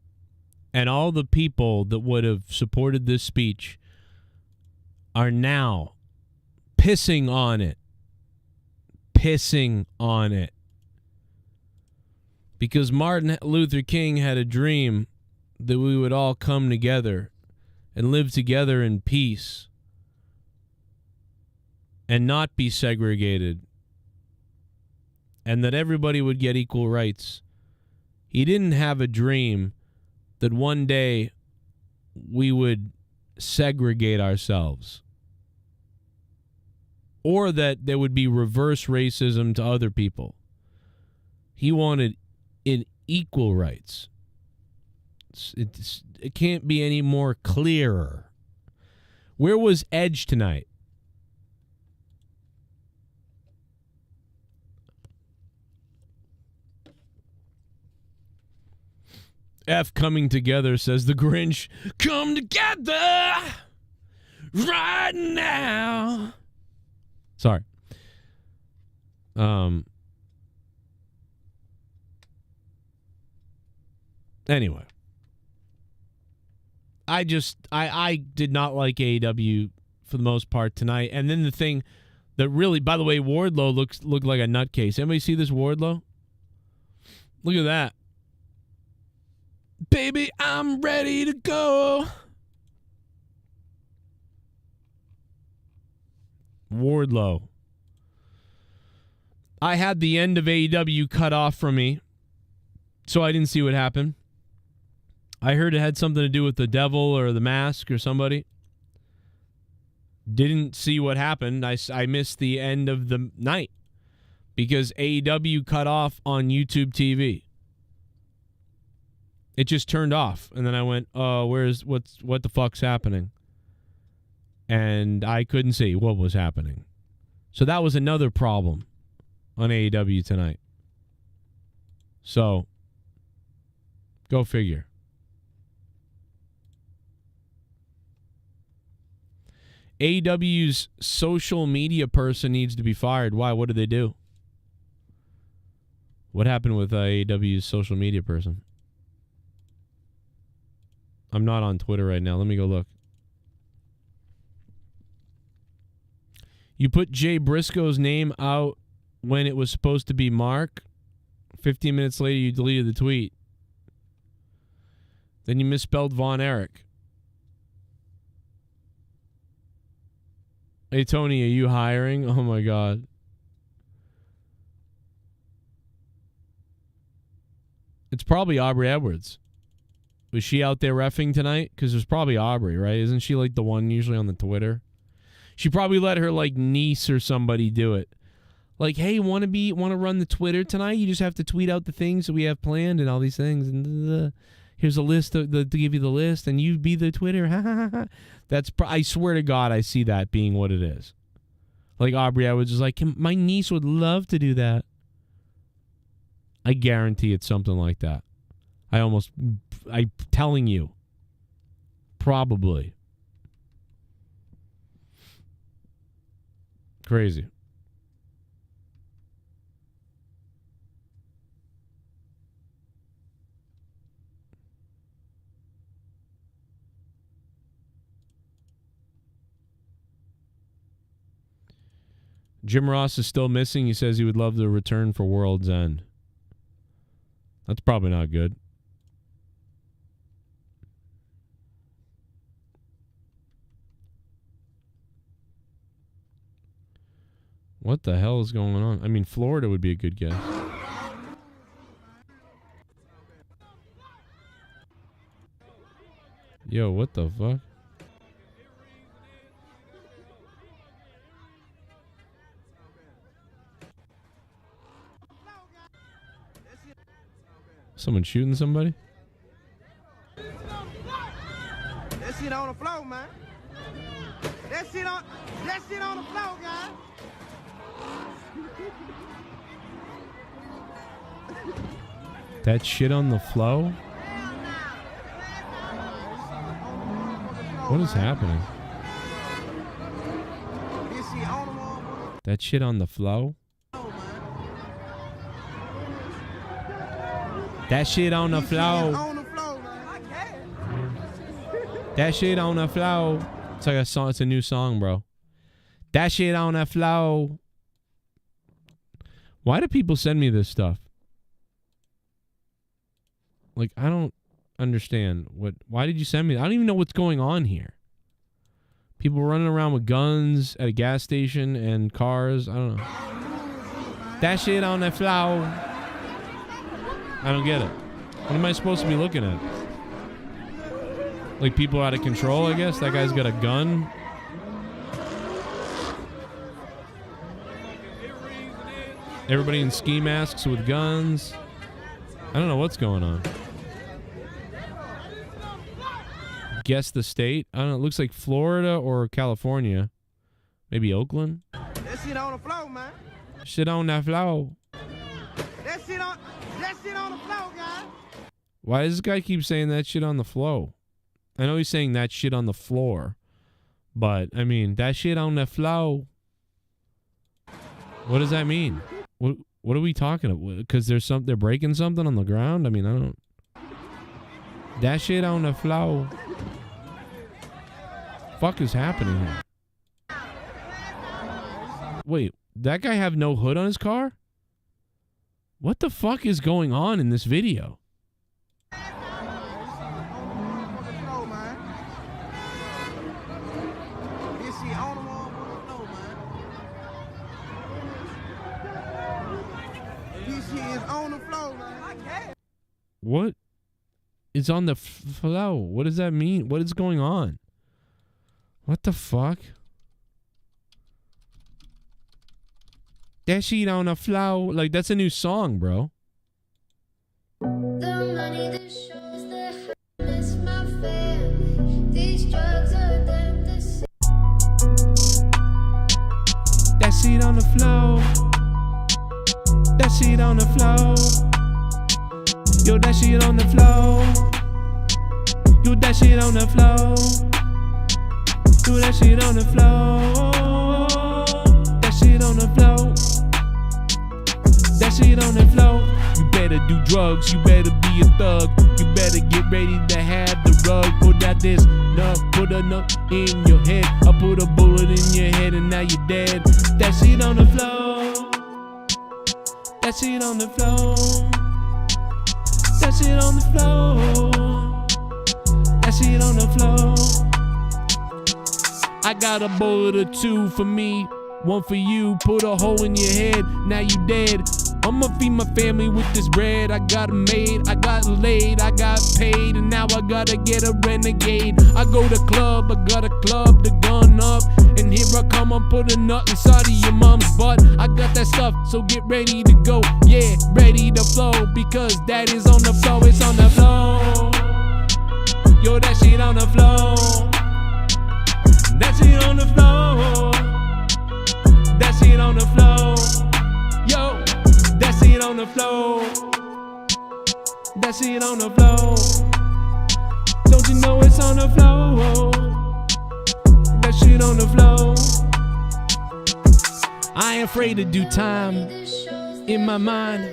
And all the people that would have supported this speech are now pissing on it. Because Martin Luther King had a dream that we would all come together and live together in peace and not be segregated, and that everybody would get equal rights. He didn't have a dream that one day we would segregate ourselves, or that there would be reverse racism to other people. He wanted equal rights. It can't be any more clearer. Where was Edge tonight? F coming together, says the Grinch. Come together right now. Sorry. Anyway. I did not like AEW for the most part tonight. And then the thing that really, by the way, Wardlow looked like a nutcase. Anybody see this Wardlow? Look at that. Baby, I'm ready to go. Wardlow. I had the end of AEW cut off from me, so I didn't see what happened. I heard it had something to do with the devil or the mask or somebody. Didn't see what happened. I missed the end of the night because AEW cut off on YouTube TV. It just turned off, and then I went, "Oh, what the fuck's happening?" And I couldn't see what was happening. So that was another problem on AEW tonight. So, go figure. AEW's social media person needs to be fired. Why? What did they do? What happened with AEW's social media person? I'm not on Twitter right now. Let me go look. You put Jay Briscoe's name out when it was supposed to be Mark. 15 minutes later, you deleted the tweet. Then you misspelled Von Erich. Hey, Tony, are you hiring? Oh, my God. It's probably Aubrey Edwards. Was she out there reffing tonight? Because there's probably Aubrey, right? Isn't she like the one usually on the Twitter? She probably let her like niece or somebody do it. Like, hey, want to run the Twitter tonight? You just have to tweet out the things that we have planned and all these things. And here's a list to give you the list, and you be the Twitter. I swear to God, I see that being what it is. Like Aubrey Edwards is like, my niece would love to do that. I guarantee it's something like that. I'm telling you. Probably. Crazy. Jim Ross is still missing. He says he would love to return for World's End. That's probably not good. What the hell is going on? I mean, Florida would be a good guess. Yo, what the fuck? Someone shooting somebody? That shit on the floor, man. That shit on the floor, guys. That shit on the flow? What is happening? That shit on the flow? That shit on the flow. That shit on the flow. It's like a song. It's a new song, bro. That shit on the flow. Why do people send me this stuff? Like, I don't understand. Why did you send me? I don't even know what's going on here. People running around with guns at a gas station and cars. I don't know. That shit on the flow. I don't get it. What am I supposed to be looking at? Like people out of control, I guess? That guy's got a gun. Everybody in ski masks with guns. I don't know what's going on. Guess the state? I don't know. It looks like Florida or California. Maybe Oakland? That shit on the floor, man. Shit on that floor. That shit on the floor, guys. Why does this guy keep saying that shit on the floor? I know he's saying that shit on the floor. But, I mean, that shit on the floor. What does that mean? What are we talking about? Because they're breaking something on the ground? I mean, I don't... That shit on the floor. Fuck is happening here? Wait, that guy have no hood on his car? What the fuck is going on in this video? What is on the flow? What does that mean? What is going on? What the fuck? That shit on the flow. Like, that's a new song, bro. The money that shows that I miss my family. These drugs are them to see. That shit on floor. Yo, that shit on the floor. Yo, that shit on the floor. Yo, that shit on the floor. That shit on the floor. That shit on the floor. You better do drugs, you better be a thug. You better get ready to have the rug. Put out this nut, put a nut in your head. I put a bullet in your head and now you're dead. That shit on the floor. That shit on the floor. That shit on the floor. That shit on the floor. I got a bullet or two for me, one for you. Put a hole in your head, now you dead. I'ma feed my family with this bread. I got it made, I got laid, I got paid, and now I gotta get a renegade. I go to club, I got a club, the gun up, and here I come, I'm putting a nut inside of your mom's butt. I got that stuff, so get ready to go. Yeah, ready to flow, because that is on the floor, it's on the floor. Yo, that shit on the floor. That shit on the floor. That shit on the floor. Yo, that shit on the floor. That shit on the floor. Don't you know it's on the floor? That shit on the floor. I ain't afraid to do time in my mind.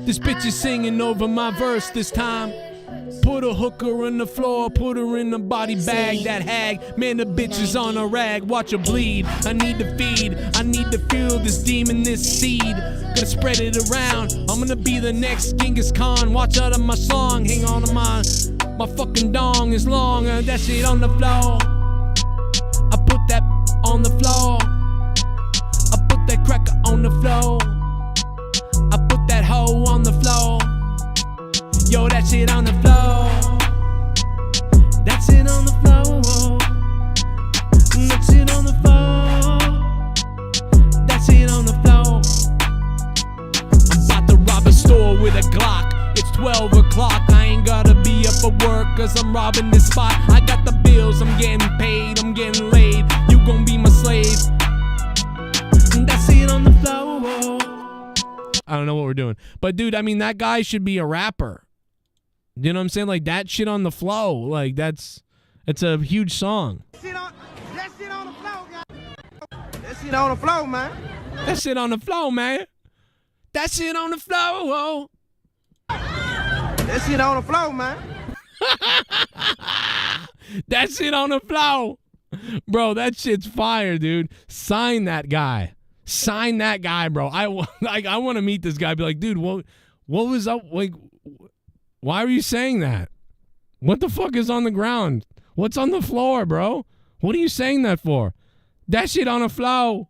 This bitch is singing over my verse this time. Put a hooker on the floor, put her in the body bag. That hag, man, the bitch is on a rag. Watch her bleed, I need to feed, I need to feel this demon, this seed. Gonna spread it around, I'm gonna be the next Genghis Khan. Watch out of my song, hang on to mine. My fucking dong is long, that shit on the floor. I put that on the floor. I put that cracker on the floor. I put that hoe on the floor. Yo, that shit on the floor. That shit on the floor. That shit on the floor. That shit on the floor. I'm about to rob a store with a Glock. It's 12 o'clock. I ain't gotta be up for work, cause I'm robbing this spot. I got the bills, I'm getting paid, I'm getting laid. You gon' be my slave. That shit on the floor. I don't know what we're doing. But dude, I mean, that guy should be a rapper. You know what I'm saying? Like, that shit on the flow. Like, it's a huge song. That shit on the floor, guys. That shit on the floor, man. That shit on the floor, man. That shit on the floor. That shit on the floor, man. That shit on the floor. Bro, that shit's fire, dude. Sign that guy. Sign that guy, bro. I want to meet this guy. Be like, dude, what was up? Like, why are you saying that? What the fuck is on the ground? What's on the floor, bro? What are you saying that for? That shit on the floor.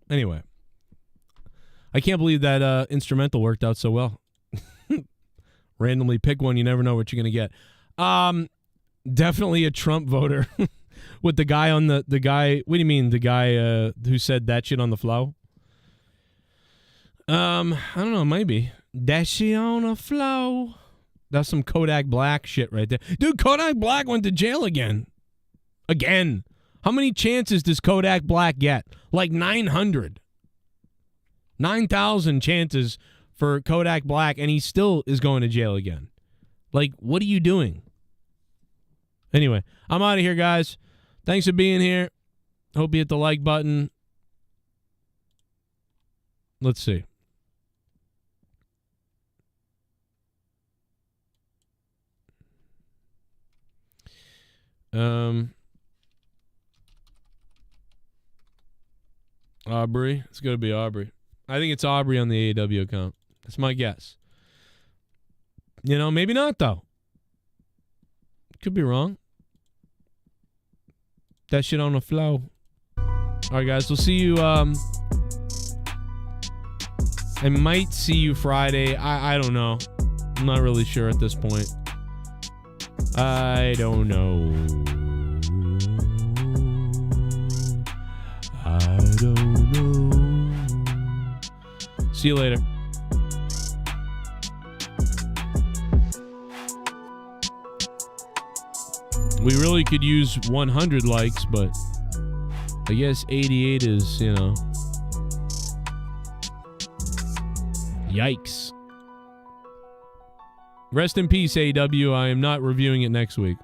Anyway, I can't believe that instrumental worked out so well. Randomly pick one, you never know what you're gonna get. Definitely a Trump voter. With the guy on the guy. What do you mean, the guy who said that shit on the flow? I don't know, maybe. That shit on the flow. That's some Kodak Black shit right there. Dude, Kodak Black went to jail again. Again. How many chances does Kodak Black get? Like 900. 9,000 chances for Kodak Black, and he still is going to jail again. Like, what are you doing? Anyway, I'm out of here, guys. Thanks for being here. Hope you hit the like button. Let's see. Aubrey. It's going to be Aubrey. I think it's Aubrey on the AEW account. That's my guess. You know, maybe not, though. Could be wrong. That shit on the flow. All right, guys. We'll see you. I might see you Friday. I don't know. I'm not really sure at this point. I don't know. I don't know. See you later. We really could use 100 likes, but I guess 88 is, you know. Yikes. Rest in peace, AEW. I am not reviewing it next week.